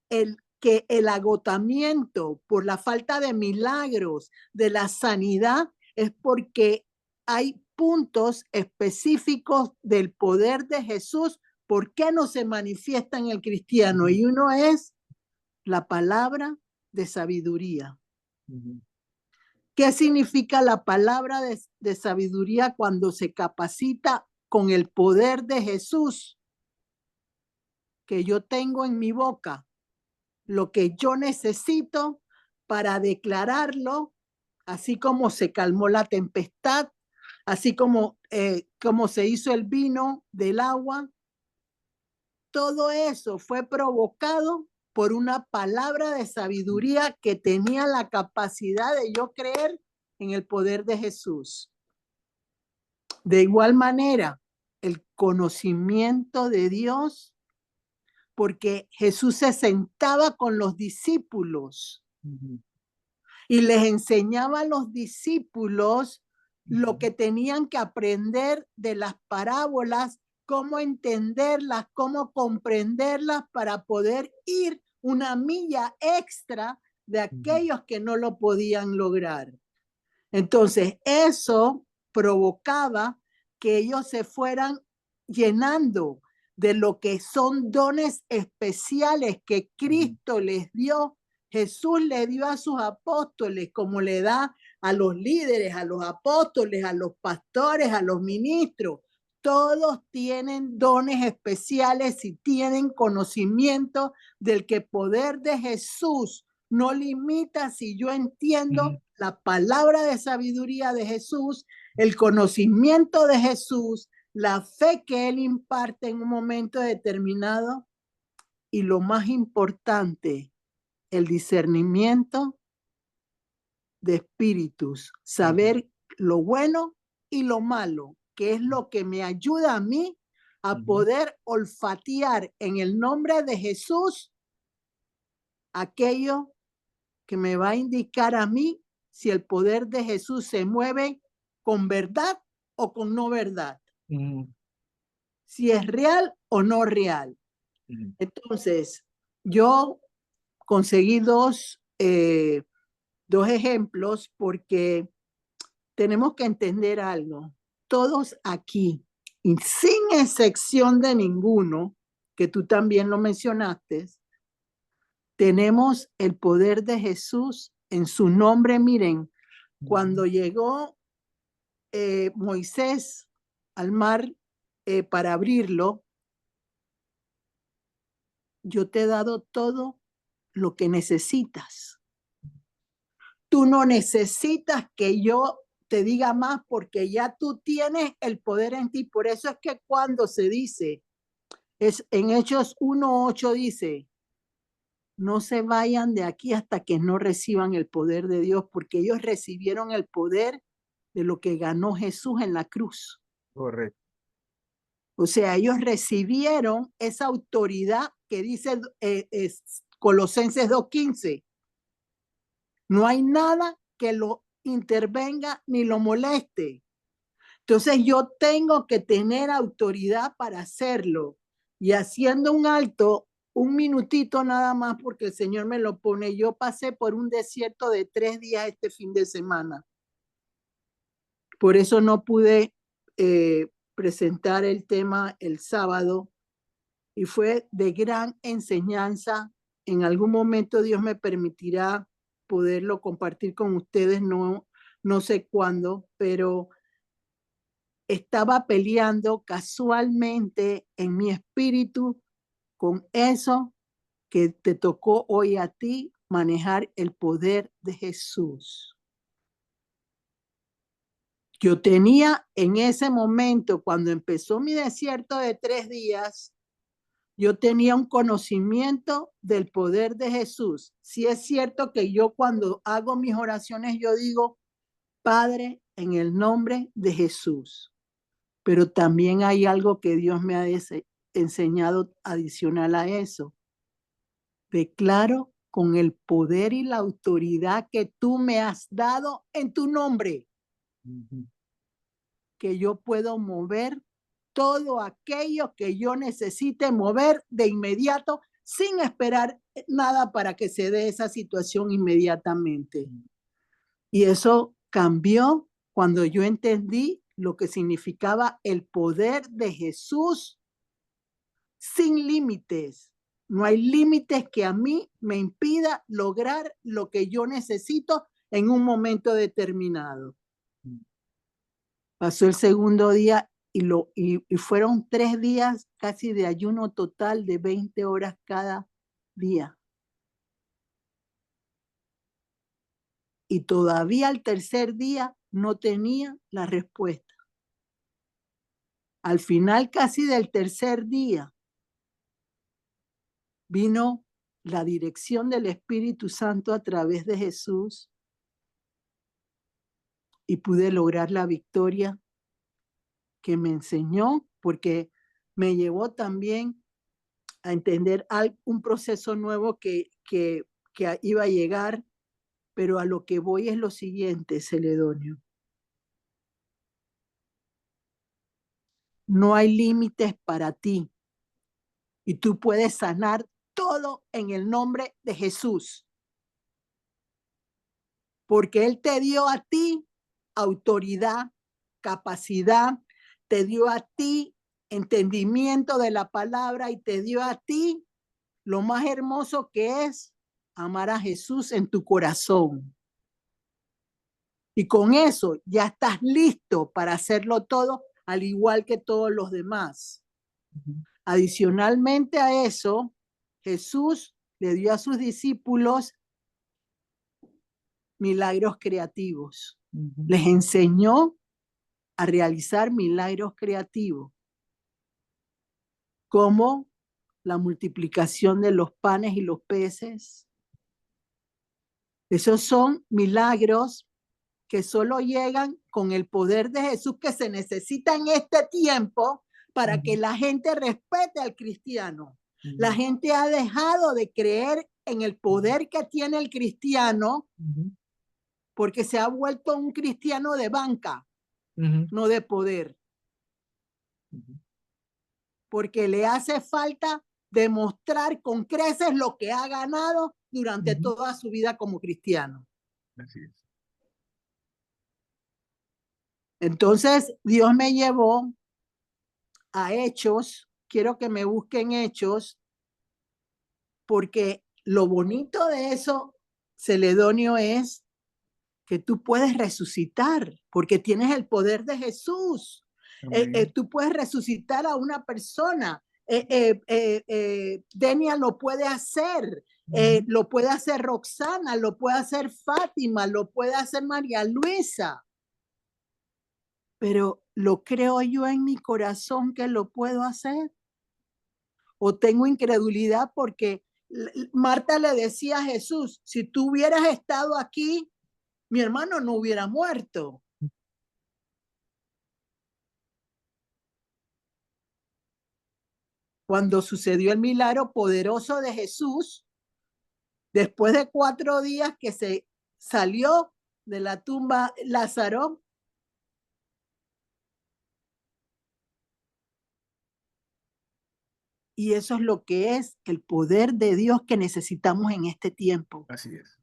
que el agotamiento por la falta de milagros, de la sanidad, es porque hay puntos específicos del poder de Jesús. ¿Por qué no se manifiesta en el cristiano? Y uno es la palabra de sabiduría. ¿Qué significa la palabra de sabiduría cuando se capacita con el poder de Jesús? Que yo tengo en mi boca lo que yo necesito para declararlo, así como se calmó la tempestad, así como se hizo el vino del agua. Todo eso fue provocado por una palabra de sabiduría que tenía la capacidad de yo creer en el poder de Jesús. De igual manera, el conocimiento de Dios, porque Jesús se sentaba con los discípulos y les enseñaba a los discípulos lo que tenían que aprender de las parábolas, cómo entenderlas, cómo comprenderlas para poder ir una milla extra de aquellos que no lo podían lograr. Entonces, eso provocaba que ellos se fueran llenando de lo que son dones especiales que Cristo les dio. Jesús le dio a sus apóstoles, como le da a los líderes, a los apóstoles, a los pastores, a los ministros. Todos tienen dones especiales y tienen conocimiento del que poder de Jesús no limita si yo entiendo la palabra de sabiduría de Jesús, el conocimiento de Jesús, la fe que Él imparte en un momento determinado y lo más importante, el discernimiento de espíritus, saber lo bueno y lo malo, que es lo que me ayuda a mí a poder olfatear en el nombre de Jesús aquello que me va a indicar a mí si el poder de Jesús se mueve con verdad o con no verdad. Si es real o no real. Entonces, yo conseguí dos ejemplos porque tenemos que entender algo. Todos aquí, y sin excepción de ninguno, que tú también lo mencionaste, tenemos el poder de Jesús en su nombre. Miren, cuando llegó Moisés al mar para abrirlo, yo te he dado todo lo que necesitas. Tú no necesitas que yo te diga más porque ya tú tienes el poder en ti. Por eso es que cuando se dice, en Hechos 1:8 dice, no se vayan de aquí hasta que no reciban el poder de Dios, porque ellos recibieron el poder de lo que ganó Jesús en la cruz. Correcto. O sea, ellos recibieron esa autoridad que dice Colosenses 2:15. No hay nada que lo intervenga ni lo moleste. Entonces yo tengo que tener autoridad para hacerlo. Y haciendo un alto, un minutito nada más, porque el Señor me lo pone. Yo pasé por un desierto de 3 días este fin de semana. Por eso no pude presentar el tema el sábado. Y fue de gran enseñanza. En algún momento Dios me permitirá poderlo compartir con ustedes, no sé cuándo, pero estaba peleando casualmente en mi espíritu con eso que te tocó hoy a ti, manejar el poder de Jesús. Yo tenía en ese momento, cuando empezó mi desierto de 3 días, yo tenía un conocimiento del poder de Jesús. Sí es cierto que yo cuando hago mis oraciones, yo digo, Padre, en el nombre de Jesús. Pero también hay algo que Dios me ha enseñado adicional a eso. Declaro con el poder y la autoridad que tú me has dado en tu nombre, que yo puedo mover todo aquello que yo necesite mover de inmediato sin esperar nada para que se dé esa situación inmediatamente. Y eso cambió cuando yo entendí lo que significaba el poder de Jesús sin límites. No hay límites que a mí me impida lograr lo que yo necesito en un momento determinado. Pasó el segundo día y fueron 3 días casi de ayuno total de 20 horas cada día. y todavía al tercer día no tenía la respuesta. Al final casi del tercer día vino la dirección del Espíritu Santo a través de Jesús y pude lograr la victoria que me enseñó, porque me llevó también a entender un proceso nuevo que iba a llegar, pero a lo que voy es lo siguiente, Celedonio. No hay límites para ti y tú puedes sanar todo en el nombre de Jesús, porque Él te dio a ti autoridad, capacidad, te dio a ti entendimiento de la palabra y te dio a ti lo más hermoso que es amar a Jesús en tu corazón. Y con eso ya estás listo para hacerlo todo, al igual que todos los demás. Adicionalmente a eso, Jesús le dio a sus discípulos milagros creativos. Les enseñó a realizar milagros creativos, como la multiplicación de los panes y los peces. Esos son milagros que solo llegan con el poder de Jesús, que se necesita en este tiempo para que la gente respete al cristiano. La gente ha dejado de creer en el poder que tiene el cristiano, porque se ha vuelto un cristiano de banca, no de poder. Porque le hace falta demostrar con creces lo que ha ganado durante toda su vida como cristiano. Así es. Entonces, Dios me llevó a Hechos. Quiero que me busquen Hechos, porque lo bonito de eso, Celedonio, es que tú puedes resucitar, porque tienes el poder de Jesús. Tú puedes resucitar a una persona. Denia lo puede hacer. Lo puede hacer Roxana, lo puede hacer Fátima, lo puede hacer María Luisa. Pero ¿lo creo yo en mi corazón que lo puedo hacer? ¿O tengo incredulidad? Porque Marta le decía a Jesús, si tú hubieras estado aquí, mi hermano no hubiera muerto. Cuando sucedió el milagro poderoso de Jesús, después de 4 días que se salió de la tumba Lázaro, y eso es lo que es el poder de Dios que necesitamos en este tiempo. Así es.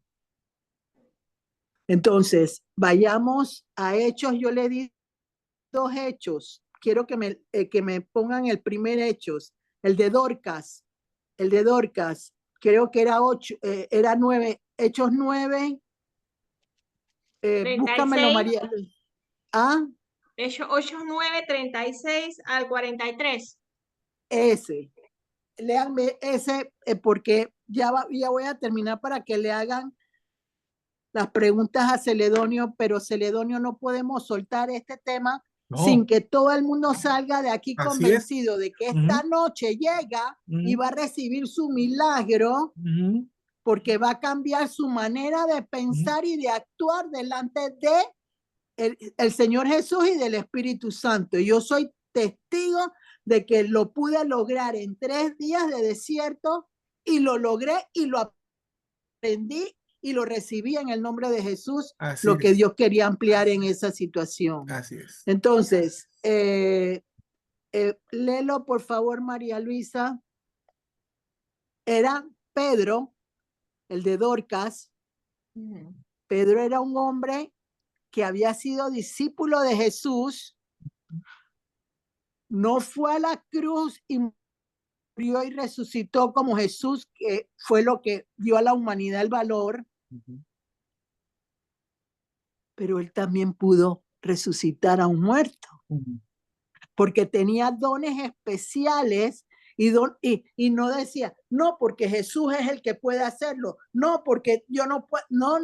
Entonces, vayamos a Hechos. Yo le di 2 hechos. Quiero que me pongan el primer Hechos, el de Dorcas. El de Dorcas, creo que era 9, Hechos 9. Búscamelo, María. ¿Ah? Hechos 9, 36 al 43. Ese. Léanme ese, porque ya voy a terminar para que le hagan las preguntas a Celedonio, pero Celedonio, no podemos soltar este tema sin que todo el mundo salga de aquí convencido de que esta noche llega y va a recibir su milagro, porque va a cambiar su manera de pensar y de actuar delante de el Señor Jesús y del Espíritu Santo. Yo soy testigo de que lo pude lograr en 3 días de desierto, y lo logré y lo aprendí y lo recibí en el nombre de Jesús. Así lo es. Que Dios quería ampliar en esa situación. Así es. Entonces, léelo por favor, María Luisa. Era Pedro, el de Dorcas. Pedro era un hombre que había sido discípulo de Jesús, no fue a la cruz y murió y resucitó como Jesús, que fue lo que dio a la humanidad el valor, pero él también pudo resucitar a un muerto, porque tenía dones especiales Y no decía, no, porque Jesús es el que puede hacerlo, no, porque yo no puedo, no,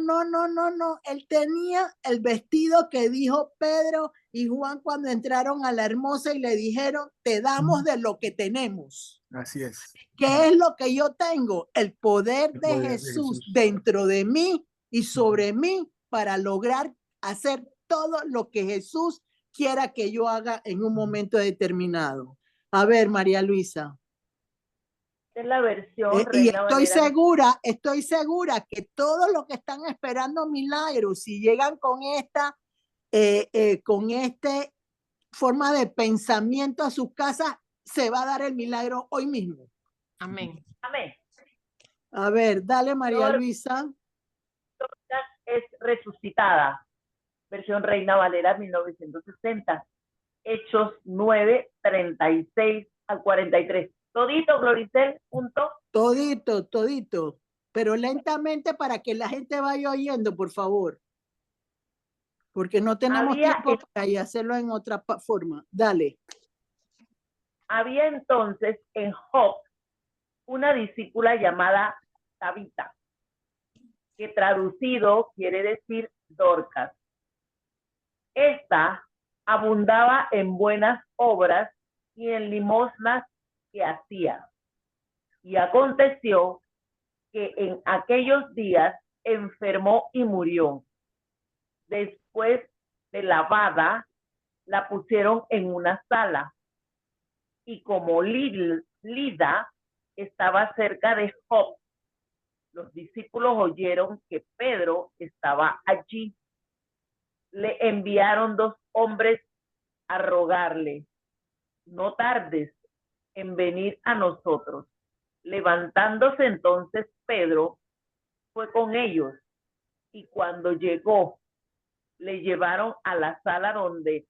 él tenía el vestido que dijo Pedro y Juan cuando entraron a la hermosa y le dijeron, te damos de lo que tenemos. Así es. ¿Qué es lo que yo tengo? El poder El de poder de Jesús Jesús. dentro de mí y sobre mí para lograr hacer todo lo que Jesús quiera que yo haga en un momento determinado. A ver, María Luisa. Esta es la versión Y Reina Valera. estoy segura que todos los que están esperando milagros, si llegan con esta forma de pensamiento a sus casas, se va a dar el milagro hoy mismo. Amén. Amén. A ver, dale, María Luisa. Es resucitada. Versión Reina Valera 1960. Hechos 9, 36 al 43. Todito, Gloricel, junto. Todito, pero lentamente para que la gente vaya oyendo, por favor. Porque no tenemos tiempo para hacerlo en otra forma. Dale. Había entonces en Joppe una discípula llamada Tabita, que traducido quiere decir Dorcas. Esta abundaba en buenas obras y en limosnas que hacía. Y aconteció que en aquellos días enfermó y murió. Después de lavada, la pusieron en una sala. Y como Lida estaba cerca de Joppe, los discípulos oyeron que Pedro estaba allí. Le enviaron 2 hombres a rogarle, no tardes en venir a nosotros. Levantándose entonces Pedro, fue con ellos, y cuando llegó, le llevaron a la sala donde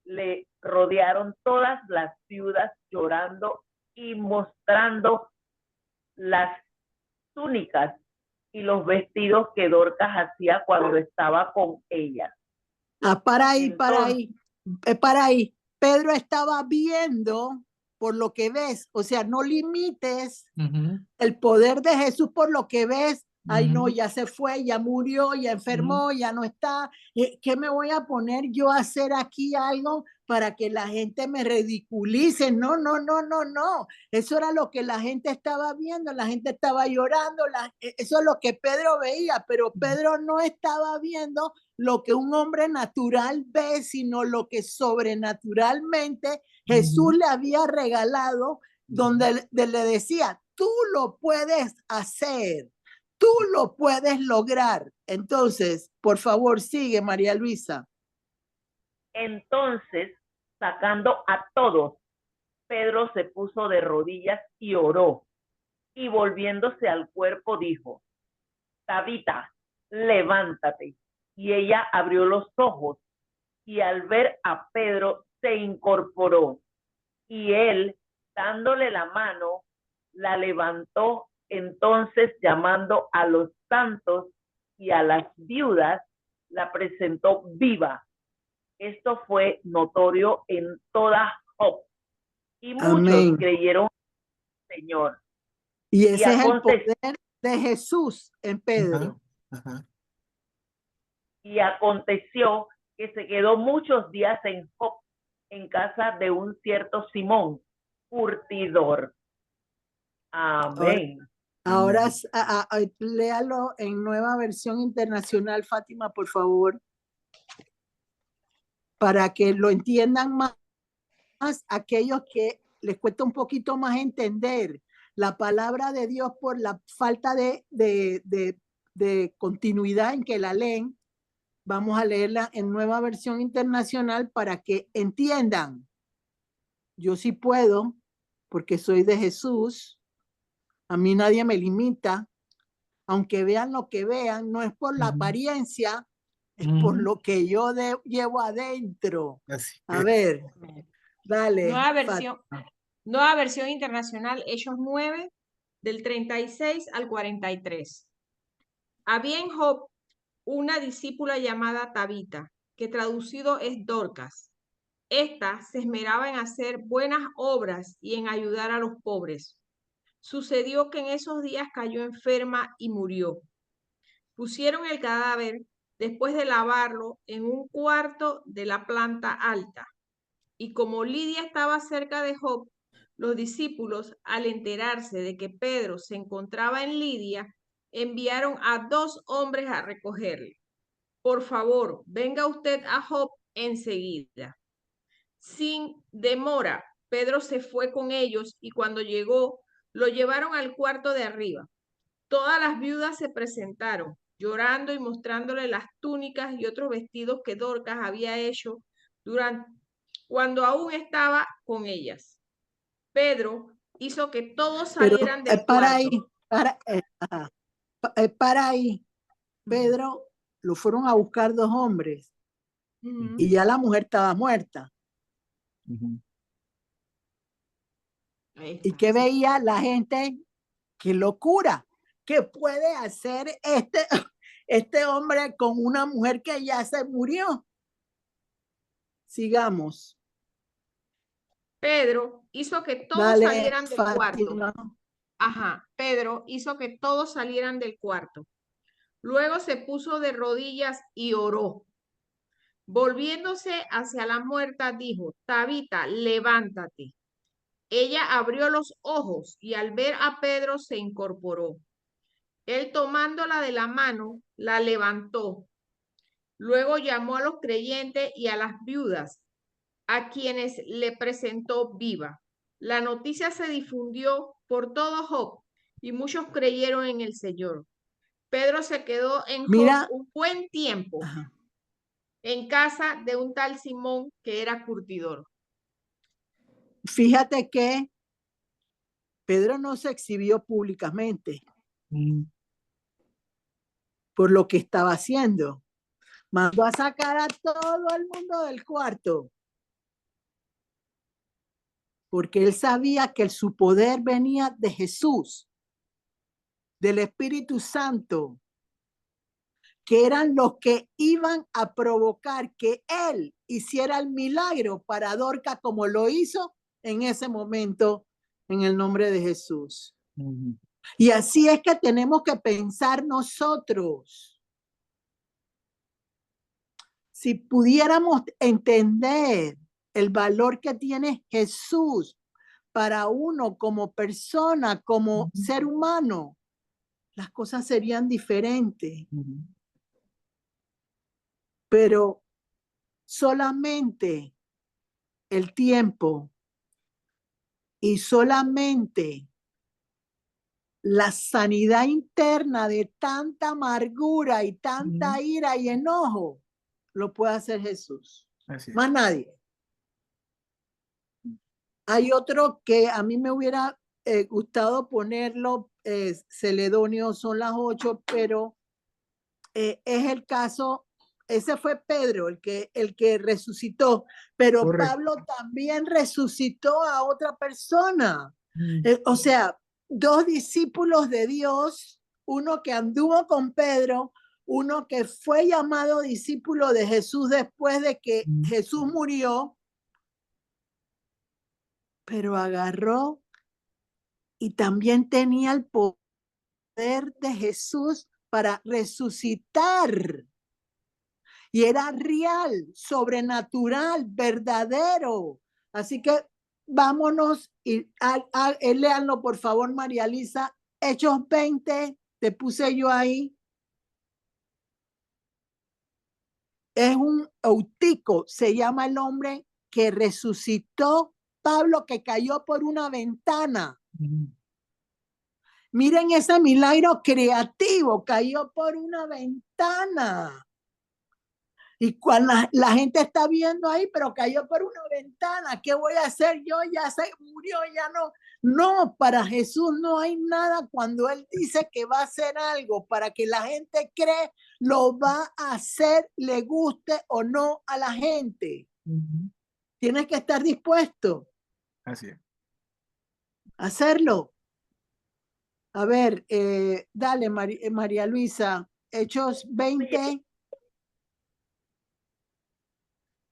le rodearon todas las viudas llorando y mostrando las túnicas y los vestidos que Dorcas hacía cuando estaba con ella. Para ahí. Pedro estaba viendo por lo que ves, o sea, no limites el poder de Jesús por lo que ves. Ay, no, ya se fue, ya murió, ya enfermó, ya no está. ¿Qué me voy a poner yo a hacer aquí algo para que la gente me ridiculice? No. Eso era lo que la gente estaba viendo, la gente estaba llorando, eso es lo que Pedro veía, pero Pedro no estaba viendo lo que un hombre natural ve, sino lo que sobrenaturalmente Jesús le había regalado, donde le decía, tú lo puedes hacer. Tú lo puedes lograr. Entonces, por favor, sigue, María Luisa. Entonces, sacando a todos, Pedro se puso de rodillas y oró. Y volviéndose al cuerpo dijo, Tabita, levántate. Y ella abrió los ojos y al ver a Pedro se incorporó. Y él, dándole la mano, la levantó. Entonces, llamando a los santos y a las viudas, la presentó viva. Esto fue notorio en toda Joppe, y muchos creyeron al Señor. Y ese es el poder de Jesús en Pedro. Y aconteció que se quedó muchos días en Joppe, en casa de un cierto Simón, curtidor. Amén. Ahora léalo en Nueva Versión Internacional, Fátima, por favor, para que lo entiendan más aquellos que les cuesta un poquito más entender la palabra de Dios por la falta de continuidad en que la leen. Vamos a leerla en Nueva Versión Internacional para que entiendan. Yo sí puedo, porque soy de Jesús. A mí nadie me limita. Aunque vean lo que vean, no es por la apariencia, es por lo que yo llevo adentro. A ver, dale. Nueva versión internacional, Hechos 9, del 36 al 43. Había en Joppe una discípula llamada Tabita, que traducido es Dorcas. Esta se esmeraba en hacer buenas obras y en ayudar a los pobres. Sucedió que en esos días cayó enferma y murió. Pusieron el cadáver, después de lavarlo, en un cuarto de la planta alta. Y como Lidia estaba cerca de Job, los discípulos, al enterarse de que Pedro se encontraba en Lidia, enviaron a 2 hombres a recogerle. Por favor, venga usted a Job enseguida. Sin demora, Pedro se fue con ellos y cuando llegó, lo llevaron al cuarto de arriba. Todas las viudas se presentaron, llorando y mostrándole las túnicas y otros vestidos que Dorcas había hecho cuando aún estaba con ellas. Pedro hizo que todos Pero salieran del para cuarto. ahí, para ahí. Pedro lo fueron a buscar 2 hombres Ujú. y ya la mujer estaba muerta. Ahí ¿Y está, qué sí. veía la gente? ¡Qué locura! ¿Qué puede hacer este hombre con una mujer que ya se murió? Sigamos. Pedro hizo que todos Dale, salieran del cuarto. Fátima. Ajá, Pedro hizo que todos salieran del cuarto. Luego se puso de rodillas y oró. Volviéndose hacia la muerta, dijo: Tabita, levántate. Ella abrió los ojos y al ver a Pedro se incorporó. Él, tomándola de la mano, la levantó. Luego llamó a los creyentes y a las viudas, a quienes le presentó viva. La noticia se difundió por todo Job y muchos creyeron en el Señor. Pedro se quedó en Job Mira, un buen tiempo ajá, en casa de un tal Simón que era curtidor. fíjate que Pedro no se exhibió públicamente por lo que estaba haciendo. Mandó a sacar a todo el mundo del cuarto, porque él sabía que su poder venía de Jesús, del Espíritu Santo, que eran los que iban a provocar que él hiciera el milagro para Dorcas como lo hizo en ese momento en el nombre de Jesús. Y así es que tenemos que pensar nosotros. Si pudiéramos entender el valor que tiene Jesús para uno como persona, como ser humano, las cosas serían diferentes. Pero solamente el tiempo y solamente la sanidad interna de tanta amargura y tanta ira y enojo lo puede hacer Jesús. Así es. Más nadie. Hay otro que a mí me hubiera gustado ponerlo, Celedonio, son las 8, pero es el caso, ese fue Pedro el que resucitó, pero Correcto. Pablo también resucitó a otra persona. O sea, 2 discípulos de Dios, uno que anduvo con Pedro, uno que fue llamado discípulo de Jesús después de que Jesús murió, pero agarró y también tenía el poder de Jesús para resucitar. Y era real, sobrenatural, verdadero. Así que vámonos y léanlo, por favor, María Lisa. Hechos 20, te puse yo ahí. Es un Eutico, se llama el hombre que resucitó Pablo, que cayó por una ventana. Miren ese milagro creativo, cayó por una ventana. Y cuando la gente está viendo ahí, pero cayó por una ventana, ¿qué voy a hacer yo? Ya se murió, ya no. No, para Jesús no hay nada. Cuando Él dice que va a hacer algo para que la gente cree, lo va a hacer, le guste o no a la gente. Tienes que estar dispuesto Así es. a hacerlo. A ver, dale, María Luisa, Hechos 20.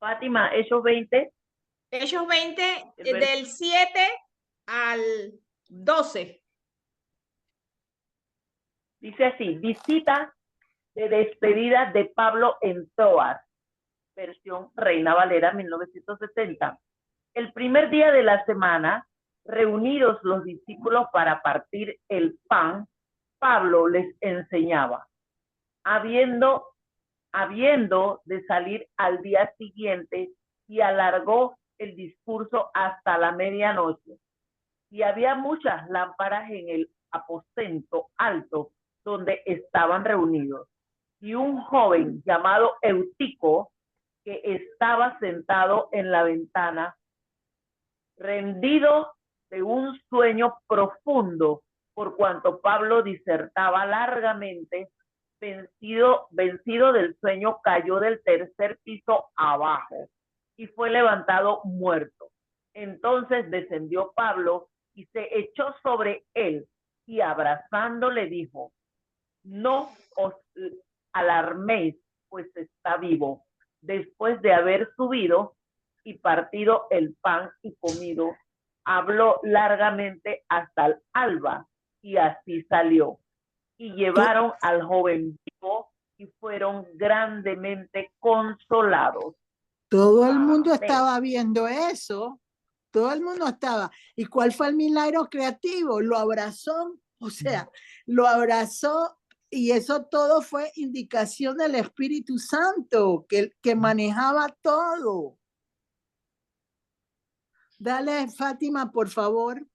Fátima, Hechos 20, Hechos 20, El vers- del 7 al 12. Dice así, visita de despedida de Pablo en Troas, versión Reina Valera 1970. El primer día de la semana, reunidos los discípulos para partir el pan, Pablo les enseñaba. Habiendo de salir al día siguiente, y alargó el discurso hasta la medianoche. Y había muchas lámparas en el aposento alto donde estaban reunidos. Y un joven llamado Eutico, que estaba sentado en la ventana, rendido de un sueño profundo, por cuanto Pablo disertaba largamente, vencido del sueño, cayó del tercer piso abajo y fue levantado muerto. Entonces descendió Pablo y se echó sobre él y abrazándole dijo, no os alarméis, pues está vivo. Después de haber subido y partido el pan y comido, habló largamente hasta el alba y así salió. Y llevaron al joven vivo y fueron grandemente consolados. Todo el mundo Amén. estaba viendo eso. Todo el mundo estaba. ¿Y cuál fue el milagro creativo? Lo abrazó, o sea, lo abrazó y eso todo fue indicación del Espíritu Santo que manejaba todo. Dale, Fátima, por favor.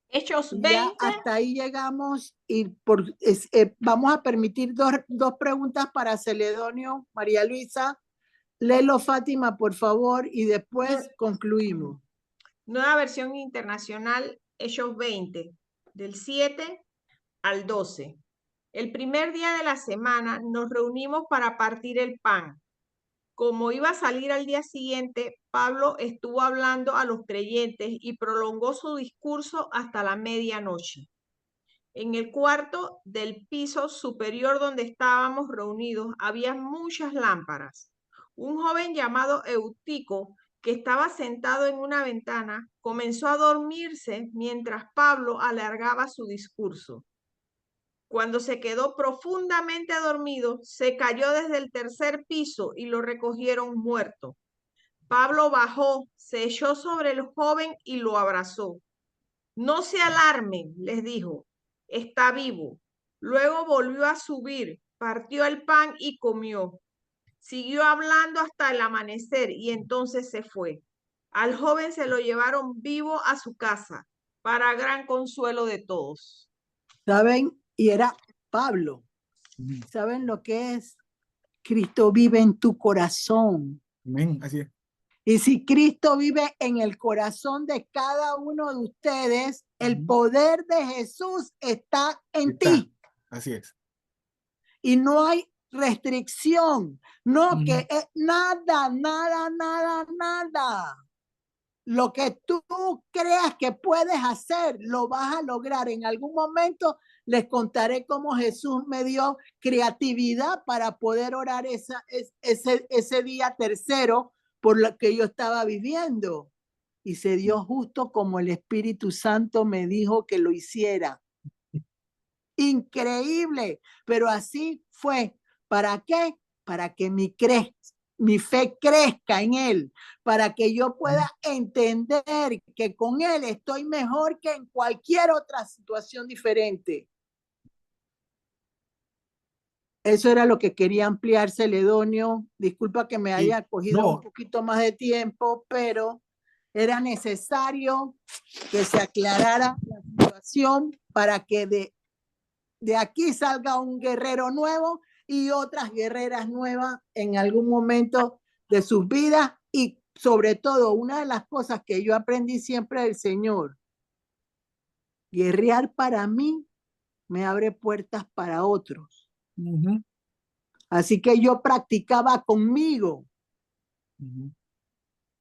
Hechos Y 20. ya hasta ahí llegamos y vamos a permitir dos preguntas para Celedonio, María Luisa. Léelo, Fátima, por favor, y después concluimos. Nueva versión internacional, Hechos 20, del 7 al 12. El primer día de la semana nos reunimos para partir el pan. Como iba a salir al día siguiente, Pablo estuvo hablando a los creyentes y prolongó su discurso hasta la medianoche. En el cuarto del piso superior donde estábamos reunidos había muchas lámparas. Un joven llamado Eutico, que estaba sentado en una ventana, comenzó a dormirse mientras Pablo alargaba su discurso. Cuando se quedó profundamente dormido, se cayó desde el tercer piso y lo recogieron muerto. Pablo bajó, se echó sobre el joven y lo abrazó. No se alarmen, les dijo, está vivo. Luego volvió a subir, partió el pan y comió. Siguió hablando hasta el amanecer y entonces se fue. Al joven se lo llevaron vivo a su casa, para gran consuelo de todos. ¿Saben? Y era Pablo. ¿Saben lo que es? Cristo vive en tu corazón. Amén, así es. Y si Cristo vive en el corazón de cada uno de ustedes, el poder de Jesús está en ti. Así es. Y no hay restricción. No, que es nada, nada, nada, nada. Lo que tú creas que puedes hacer, lo vas a lograr. En algún momento les contaré cómo Jesús me dio creatividad para poder orar ese día tercero por lo que yo estaba viviendo. Y se dio justo como el Espíritu Santo me dijo que lo hiciera. Increíble, pero así fue. ¿Para qué? Para que mi fe crezca en Él, para que yo pueda entender que con Él estoy mejor que en cualquier otra situación diferente. Eso era lo que quería ampliar, Celedonio. Disculpa que me haya cogido un poquito más de tiempo, pero era necesario que se aclarara la situación para que de aquí salga un guerrero nuevo y otras guerreras nuevas en algún momento de sus vidas. Y sobre todo, una de las cosas que yo aprendí siempre del Señor, guerrear para mí me abre puertas para otros. Así que yo practicaba conmigo.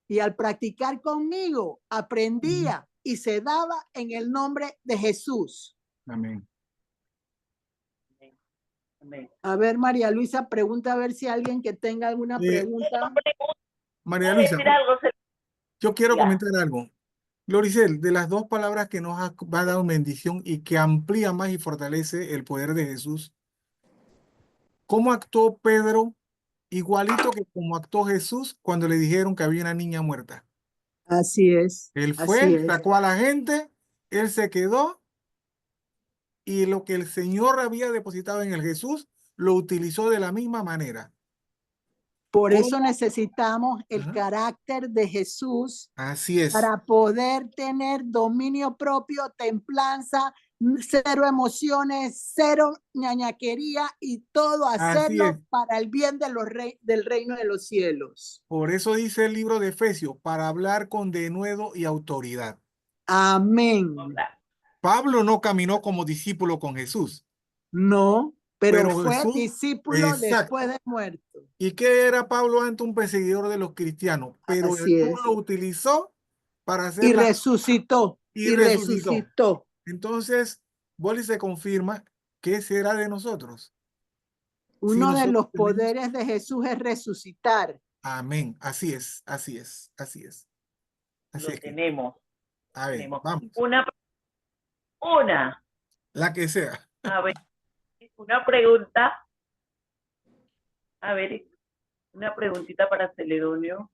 Y al practicar conmigo, aprendía y se daba en el nombre de Jesús. Amén. A ver, María Luisa, pregunta a ver si alguien que tenga alguna pregunta. María Luisa, Yo quiero Ya. comentar algo. Gloricel, de las dos palabras que nos ha dado bendición y que amplía más y fortalece el poder de Jesús, ¿cómo actuó Pedro igualito que como actuó Jesús cuando le dijeron que había una niña muerta? Así es, Él así fue, es. sacó a la gente, él se quedó y lo que el Señor había depositado en el Jesús lo utilizó de la misma manera. Por ¿Cómo? eso necesitamos el Ajá. carácter de Jesús Así es. para poder tener dominio propio, templanza, cero emociones, cero ñañaquería y todo Así es. hacerlo para el bien de del reino de los cielos. Por eso dice el libro de Efesios, para hablar con denuedo y autoridad. Amén. Hola. Pablo no caminó como discípulo con Jesús, No, pero pero fue Jesús, discípulo después exacto. de muerto. ¿Y qué era Pablo antes? Un perseguidor de los cristianos, pero Así Jesús es. lo utilizó para hacer Y las resucitó, y y resucitó. resucitó. Entonces, Boli se confirma que será de nosotros. Si Uno de nosotros los tenemos, poderes de Jesús es resucitar. amén, así es, así es, así es. Así Lo es que, tenemos. a ver, Tenemos. vamos, Una, la que sea, a ver, una pregunta. A ver, una preguntita para Celedonio.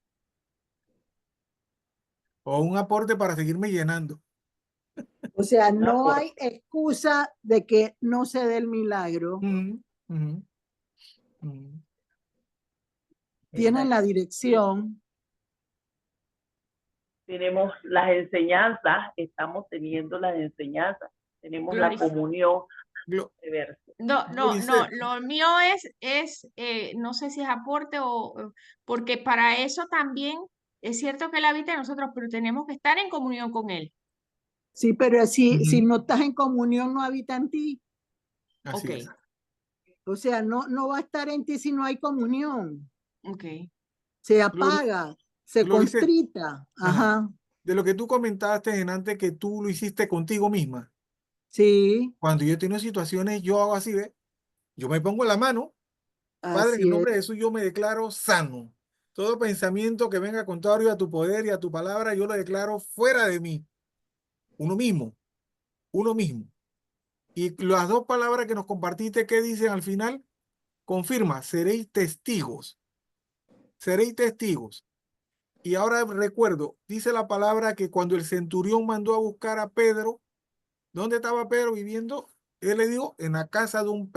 o un aporte para seguirme llenando. O sea, Un no aporte. hay excusa de que no se dé el milagro. Ujú, ujú, ujú. Tienen la dirección. Tenemos las enseñanzas, estamos teniendo las enseñanzas, tenemos la comunión. Glo- No, lo mío no sé si es aporte porque para eso también es cierto que Él habita en nosotros, pero tenemos que estar en comunión con Él. Sí, pero si Ujú. no estás en comunión, no habita en ti. Así Ok, es. O sea, no va a estar en ti si no hay comunión. ok. Se Glori- apaga, se Gloricel, constrita. ajá. Ajá. De lo que tú comentaste en antes que tú lo hiciste contigo misma. Sí, Cuando yo he tenido situaciones, yo hago así, ¿ves? Yo me pongo la mano, Padre, en el así es. nombre de Jesús, yo me declaro sano. Todo pensamiento que venga contrario a tu poder y a tu palabra, yo lo declaro fuera de mí. Uno mismo, uno mismo. Y las dos palabras que nos compartiste, ¿qué dicen al final? Confirma, seréis testigos. Seréis testigos. Y ahora recuerdo, dice la palabra que cuando el centurión mandó a buscar a Pedro, ¿dónde estaba Pedro viviendo? Él le dijo, en la casa de un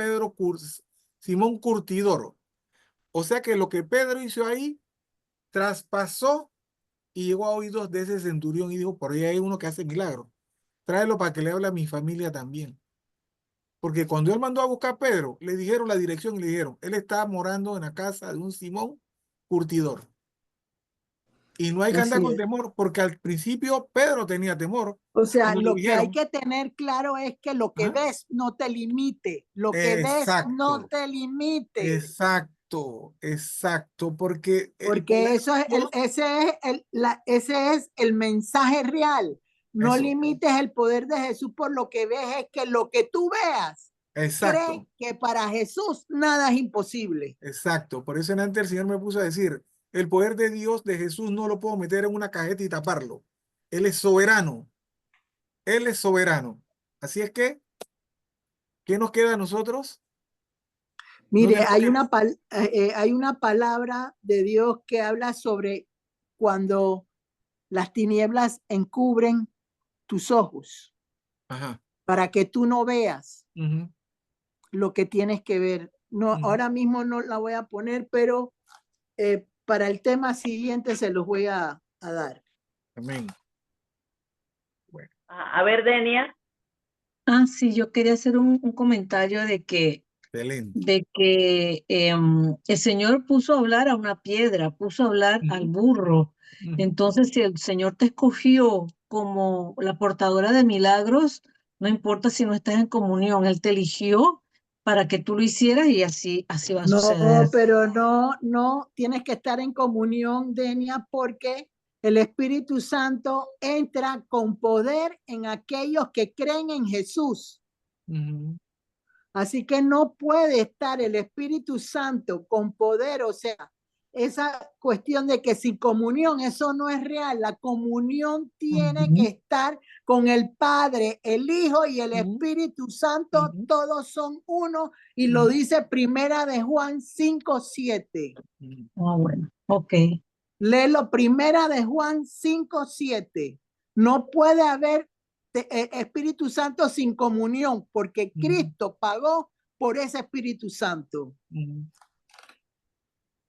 Simón Curtidor. O sea que lo que Pedro hizo ahí traspasó y llegó a oídos de ese centurión y dijo, por ahí hay uno que hace milagros. Tráelo para que le hable a mi familia también. Porque cuando él mandó a buscar a Pedro, le dijeron la dirección y le dijeron, él está morando en la casa de un Simón Curtidor. Y no hay que andar Así con es. temor, porque al principio Pedro tenía temor. O sea, Cuando le lo que hay dijeron, que tener claro es que lo que ajá, ves no te limite. Lo que ves no exacto, te limite. exacto, exacto, porque el Porque poder eso es de Dios, ese es el mensaje real. No eso, limites el poder de Jesús por lo que ves, es que lo que tú veas, cree exacto, que para Jesús nada es imposible. exacto. Por eso en antes el Señor me puso a decir, el poder de Dios, de Jesús, no lo puedo meter en una cajeta y taparlo. Él es soberano, Él es soberano. Así es que, ¿qué nos queda a nosotros? No Mire, tenemos que, hay una palabra de Dios que habla sobre cuando las tinieblas encubren tus ojos ajá, para que tú no veas ujú, lo que tienes que ver. No, ujú, ahora mismo no la voy a poner, pero para el tema siguiente se los voy a dar. amén. Bueno, A ver, Denia. Sí, yo quería hacer un comentario excelente. de que el Señor puso a hablar a una piedra, puso a hablar al Ujú, burro. ujú. Entonces, si el Señor te escogió como la portadora de milagros, no importa si no estás en comunión, Él te eligió para que tú lo hicieras y así va a suceder. No, pero no tienes que estar en comunión, Denia, porque el Espíritu Santo entra con poder en aquellos que creen en Jesús. Ujú. Así que no puede estar el Espíritu Santo con poder, o sea, esa cuestión de que sin comunión, eso no es real. La comunión tiene que estar con el Padre, el Hijo y el Espíritu Santo, todos son uno, y lo dice Primera de Juan 5:7. Ah, bueno, ok. Léelo, Primera de Juan 5:7. No puede haber Espíritu Santo sin comunión, porque Cristo pagó por ese Espíritu Santo.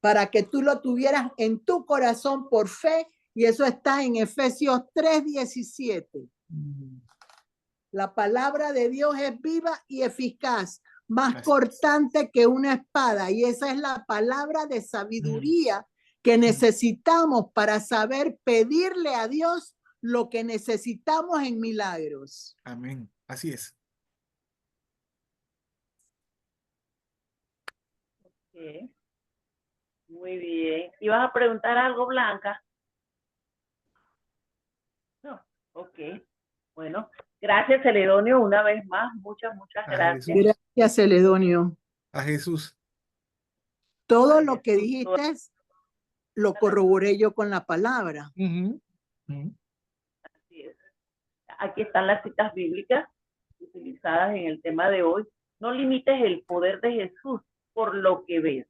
Para que tú lo tuvieras en tu corazón por fe, y eso está en Efesios 3:17. La palabra de Dios es viva y eficaz, más cortante que una espada, y esa es la palabra de sabiduría que necesitamos para saber pedirle a Dios lo que necesitamos en milagros. Amén. Así es. Ok. Muy bien. ¿Ibas a preguntar algo, Blanca? No. Ok. Bueno, gracias, Celedonio, una vez más. Muchas A gracias. Jesús. Gracias, Celedonio. A Jesús. Todo A lo que Jesús, dijiste lo corroboré yo con la palabra. Así es. Aquí están las citas bíblicas utilizadas en el tema de hoy. No limites el poder de Jesús por lo que ves.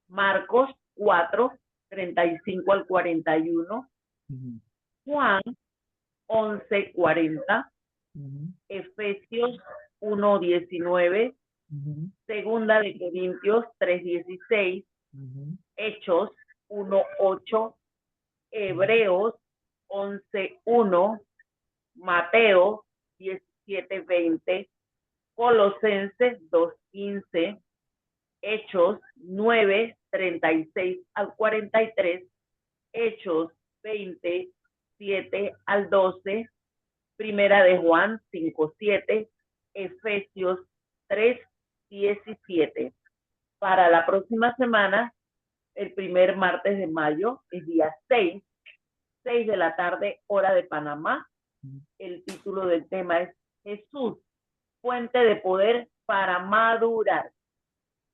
Marcos 4:35 al 41. Juan 11:40. Efesios 1:19. Segunda de Corintios 3:16. Hechos 1:8. Hebreos 11:1. Mateo 17:20. Colosenses 2:15. Hechos 9:36 al 43. Hechos 20:7 al 12. Primera de Juan 5:7. Efesios 3:17. Para la próxima semana, el primer martes de mayo, es día 6 de la tarde, hora de Panamá. El título del tema es Jesús, fuente de poder para madurar,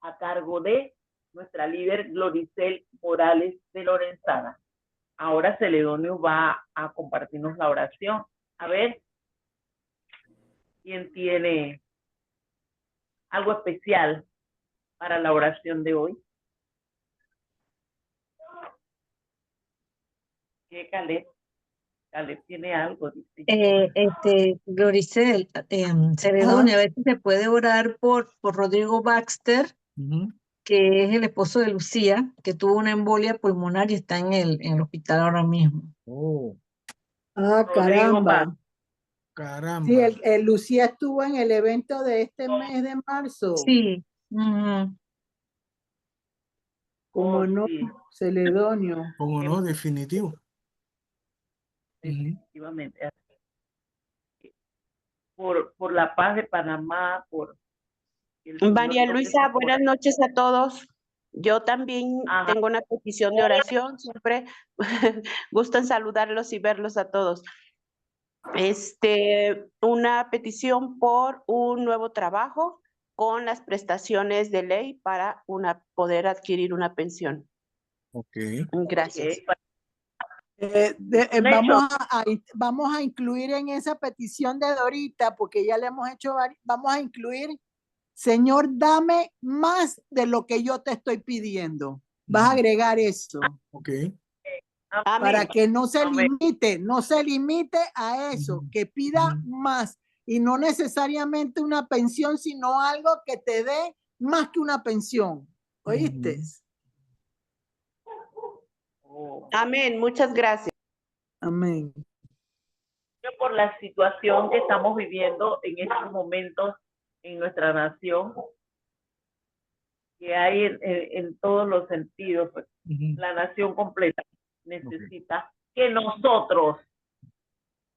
a cargo de nuestra líder Gloricel Morales de Lorenzana. Ahora Celedonio va a compartirnos la oración. A ver, ¿quién tiene algo especial para la oración de hoy? ¿Qué, Caleb? Caleb tiene algo. Gloricel, Celedonio, a veces se puede orar por Rodrigo Baxter, que es el esposo de Lucía, que tuvo una embolia pulmonar y está en el hospital ahora mismo. Ah, Rodrigo caramba. Caramba. Sí, el Lucía estuvo en el evento de este mes de marzo. Sí. Como no, sí. Celedonio. Como no, definitivo. Definitivamente. Por la paz de Panamá, por el Señor María toque Luisa, su buenas corazón. noches a todos. Yo también Ajá. tengo una petición de oración, siempre gustan saludarlos y verlos a todos. Una petición por un nuevo trabajo con las prestaciones de ley para poder adquirir una pensión. Ok. Gracias. Vamos a incluir en esa petición de Dorita, porque ya le hemos hecho, vamos a incluir, Señor, dame más de lo que yo te estoy pidiendo. Vas a agregar eso. Ok. Para Amén. que no se limite a eso, que pida más, y no necesariamente una pensión, sino algo que te dé más que una pensión. ¿Oíste? Amén, muchas gracias. Amén. Por la situación que estamos viviendo en estos momentos en nuestra nación, que hay en todos los sentidos, pues, la nación completa necesita que nosotros,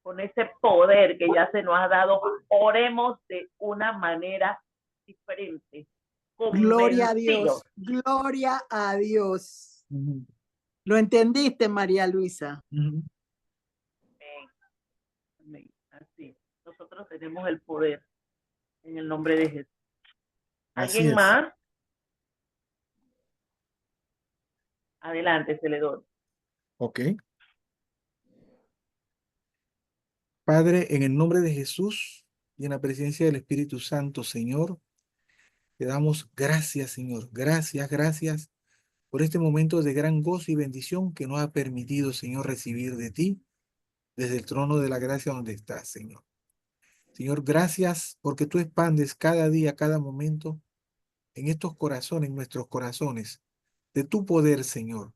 con ese poder que ya se nos ha dado, oremos de una manera diferente. Gloria a Dios, gloria a Dios. ¿Lo entendiste, María Luisa? Así, nosotros tenemos el poder en el nombre de Jesús. Así ¿Alguien es. más? Adelante, Celedón. Ok. Padre, en el nombre de Jesús y en la presencia del Espíritu Santo, Señor, te damos gracias, Señor. Gracias, gracias por este momento de gran gozo y bendición que nos ha permitido, Señor, recibir de ti desde el trono de la gracia donde estás, Señor. Señor, gracias porque tú expandes cada día, cada momento en estos corazones, en nuestros corazones, de tu poder, Señor.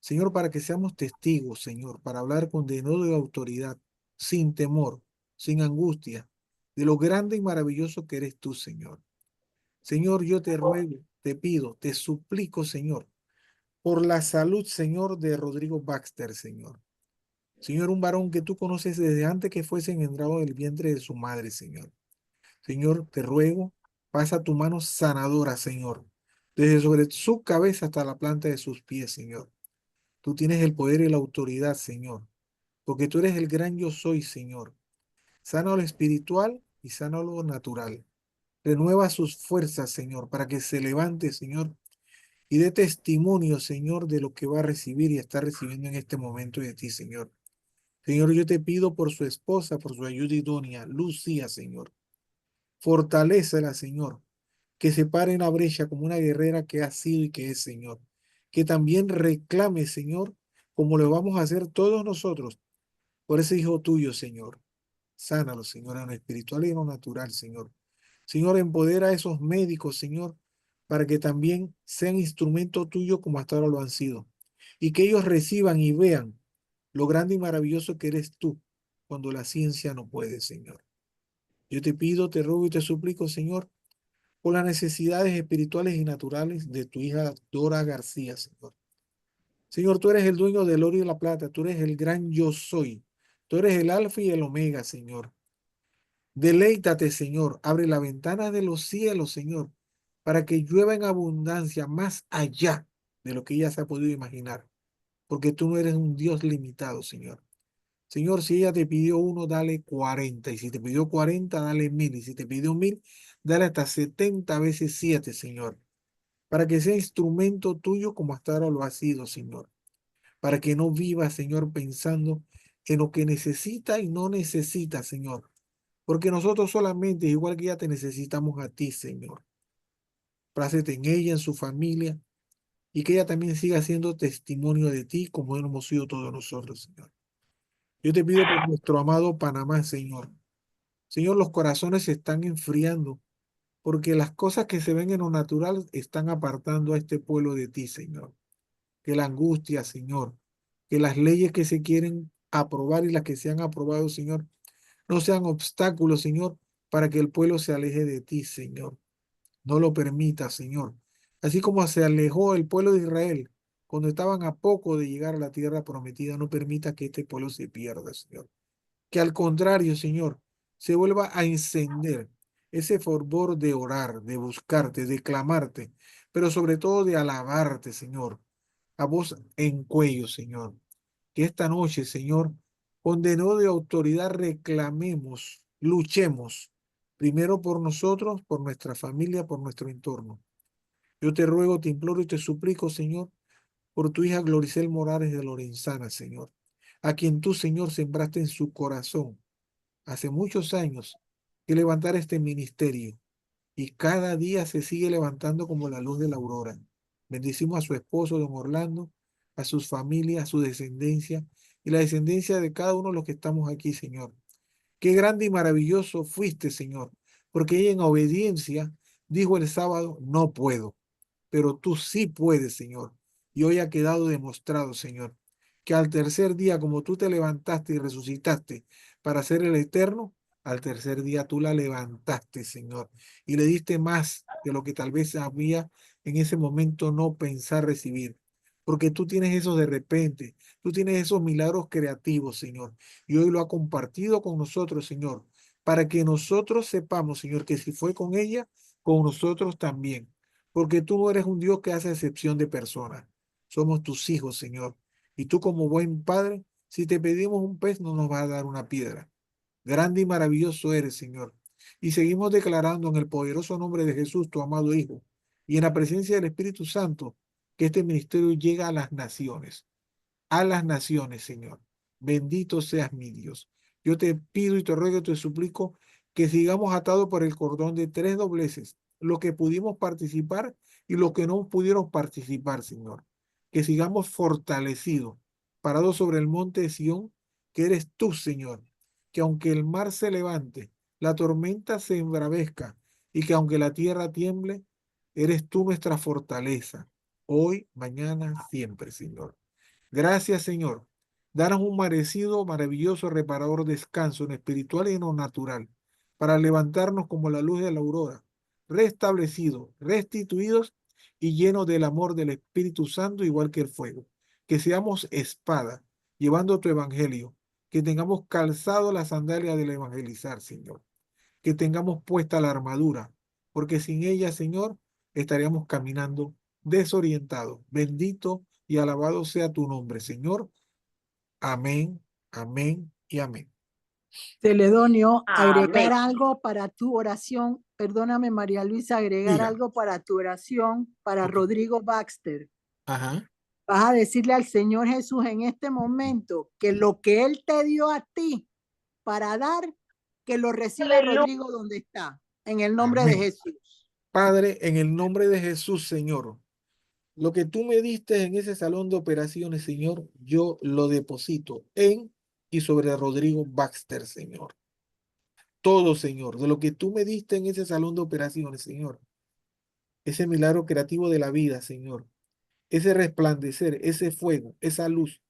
Señor, para que seamos testigos, Señor, para hablar con denuedo de autoridad, sin temor, sin angustia, de lo grande y maravilloso que eres tú, Señor. Señor, yo te ruego, te pido, te suplico, Señor, por la salud, Señor, de Rodrigo Baxter, Señor. Señor, un varón que tú conoces desde antes que fuese engendrado del vientre de su madre, Señor. Señor, te ruego, pasa tu mano sanadora, Señor, desde sobre su cabeza hasta la planta de sus pies, Señor. Tú tienes el poder y la autoridad, Señor, porque tú eres el gran yo soy, Señor. Sana lo espiritual y sana lo natural. Renueva sus fuerzas, Señor, para que se levante, Señor, y dé testimonio, Señor, de lo que va a recibir y está recibiendo en este momento de ti, Señor. Señor, yo te pido por su esposa, por su ayuda idónea, Lucía, Señor. Fortalécela, Señor, que se pare en la brecha como una guerrera que ha sido y que es, Señor. Que también reclame, Señor, como lo vamos a hacer todos nosotros, por ese hijo tuyo, Señor. Sánalo, Señor, en lo espiritual y en lo natural, Señor. Señor, empodera a esos médicos, Señor, para que también sean instrumento tuyo como hasta ahora lo han sido. Y que ellos reciban y vean lo grande y maravilloso que eres tú cuando la ciencia no puede, Señor. Yo te pido, te ruego y te suplico, Señor, por las necesidades espirituales y naturales de tu hija Dora García, Señor. Señor, tú eres el dueño del oro y de la plata, tú eres el gran yo soy, tú eres el alfa y el omega, Señor. Deleítate, Señor, abre la ventana de los cielos, Señor, para que llueva en abundancia más allá de lo que ella se ha podido imaginar, porque tú no eres un Dios limitado, Señor. Señor, si ella te pidió uno, dale 40. Y si te pidió 40, dale 1000. Y si te pidió 1000, dale hasta 70 veces 7, Señor. Para que sea instrumento tuyo como hasta ahora lo ha sido, Señor. Para que no viva, Señor, pensando en lo que necesita y no necesita, Señor. Porque nosotros solamente, igual que ella, te necesitamos a ti, Señor. Plácete en ella, en su familia, y que ella también siga siendo testimonio de ti como hemos sido todos nosotros, Señor. Yo te pido por nuestro amado Panamá, Señor. Señor, los corazones se están enfriando porque las cosas que se ven en lo natural están apartando a este pueblo de ti, Señor. Que la angustia, Señor, que las leyes que se quieren aprobar y las que se han aprobado, Señor, no sean obstáculos, Señor, para que el pueblo se aleje de ti, Señor. No lo permita, Señor. Así como se alejó el pueblo de Israel cuando estaban a poco de llegar a la tierra prometida, no permita que este pueblo se pierda, Señor. Que al contrario, Señor, se vuelva a encender ese fervor de orar, de buscarte, de clamarte, pero sobre todo de alabarte, Señor, a voz en cuello, Señor. Que esta noche, Señor, con denuedo de autoridad reclamemos, luchemos, primero por nosotros, por nuestra familia, por nuestro entorno. Yo te ruego, te imploro y te suplico, Señor, por tu hija Gloricel Morales de Lorenzana, Señor, a quien tú, Señor, sembraste en su corazón hace muchos años que levantar este ministerio y cada día se sigue levantando como la luz de la aurora. Bendecimos a su esposo, don Orlando, a sus familias, a su descendencia y la descendencia de cada uno de los que estamos aquí, Señor. Qué grande y maravilloso fuiste, Señor, porque ella en obediencia dijo el sábado, no puedo, pero tú sí puedes, Señor. Y hoy ha quedado demostrado, Señor, que al tercer día, como tú te levantaste y resucitaste para ser el eterno, al tercer día tú la levantaste, Señor, y le diste más de lo que tal vez había en ese momento no pensar recibir. Porque tú tienes eso de repente, tú tienes esos milagros creativos, Señor, y hoy lo ha compartido con nosotros, Señor, para que nosotros sepamos, Señor, que si fue con ella, con nosotros también. Porque tú no eres un Dios que hace excepción de personas. Somos tus hijos, Señor. Y tú como buen padre, si te pedimos un pez, no nos vas a dar una piedra. Grande y maravilloso eres, Señor. Y seguimos declarando en el poderoso nombre de Jesús, tu amado Hijo, y en la presencia del Espíritu Santo, que este ministerio llegue a las naciones, Señor. Bendito seas mi Dios. Yo te pido y te ruego y te suplico que sigamos atados por el cordón de tres dobleces, lo que pudimos participar y lo que no pudieron participar, Señor. Que sigamos fortalecidos, parados sobre el monte de Sión, que eres tú, Señor. Que aunque el mar se levante, la tormenta se embravezca y que aunque la tierra tiemble, eres tú nuestra fortaleza, hoy, mañana, siempre, Señor. Gracias, Señor. Danos un merecido, maravilloso, reparador descanso en lo espiritual y en lo natural, para levantarnos como la luz de la aurora, restablecidos, restituidos y llenos del amor del Espíritu Santo, igual que el fuego. Que seamos espada, llevando tu evangelio, que tengamos calzado la sandalia del evangelizar, Señor. Que tengamos puesta la armadura, porque sin ella, Señor, estaríamos caminando desorientados. Bendito y alabado sea tu nombre, Señor. Amén, amén y amén. Celedonio, agregar Amén. algo para tu oración. Perdóname, María Luisa, agregar Diga. algo para tu oración para Ok. Rodrigo Baxter. Ajá. Vas a decirle al Señor Jesús en este momento que lo que Él te dio a ti para dar, que lo reciba Aleluya. Rodrigo donde está, en el nombre de Amén. Jesús. Padre, en el nombre de Jesús, Señor, lo que tú me diste en ese salón de operaciones, Señor, yo lo deposito en y sobre Rodrigo Baxter, Señor. Todo, Señor, de lo que tú me diste en ese salón de operaciones, Señor. Ese milagro creativo de la vida, Señor. Ese resplandecer, ese fuego, esa luz,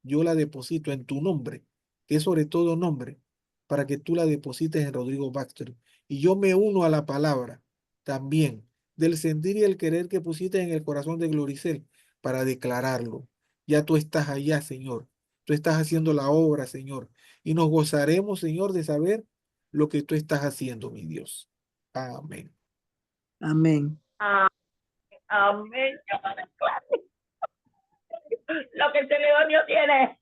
yo la deposito en tu nombre, que es sobre todo nombre, para que tú la deposites en Rodrigo Baxter. Y yo me uno a la palabra también del sentir y el querer que pusiste en el corazón de Gloricel para declararlo. Ya tú estás allá, Señor. Tú estás haciendo la obra, Señor. Y nos gozaremos, Señor, de saber lo que tú estás haciendo, mi Dios. Amén. Amén. Amén. Lo que el Celedonio tiene.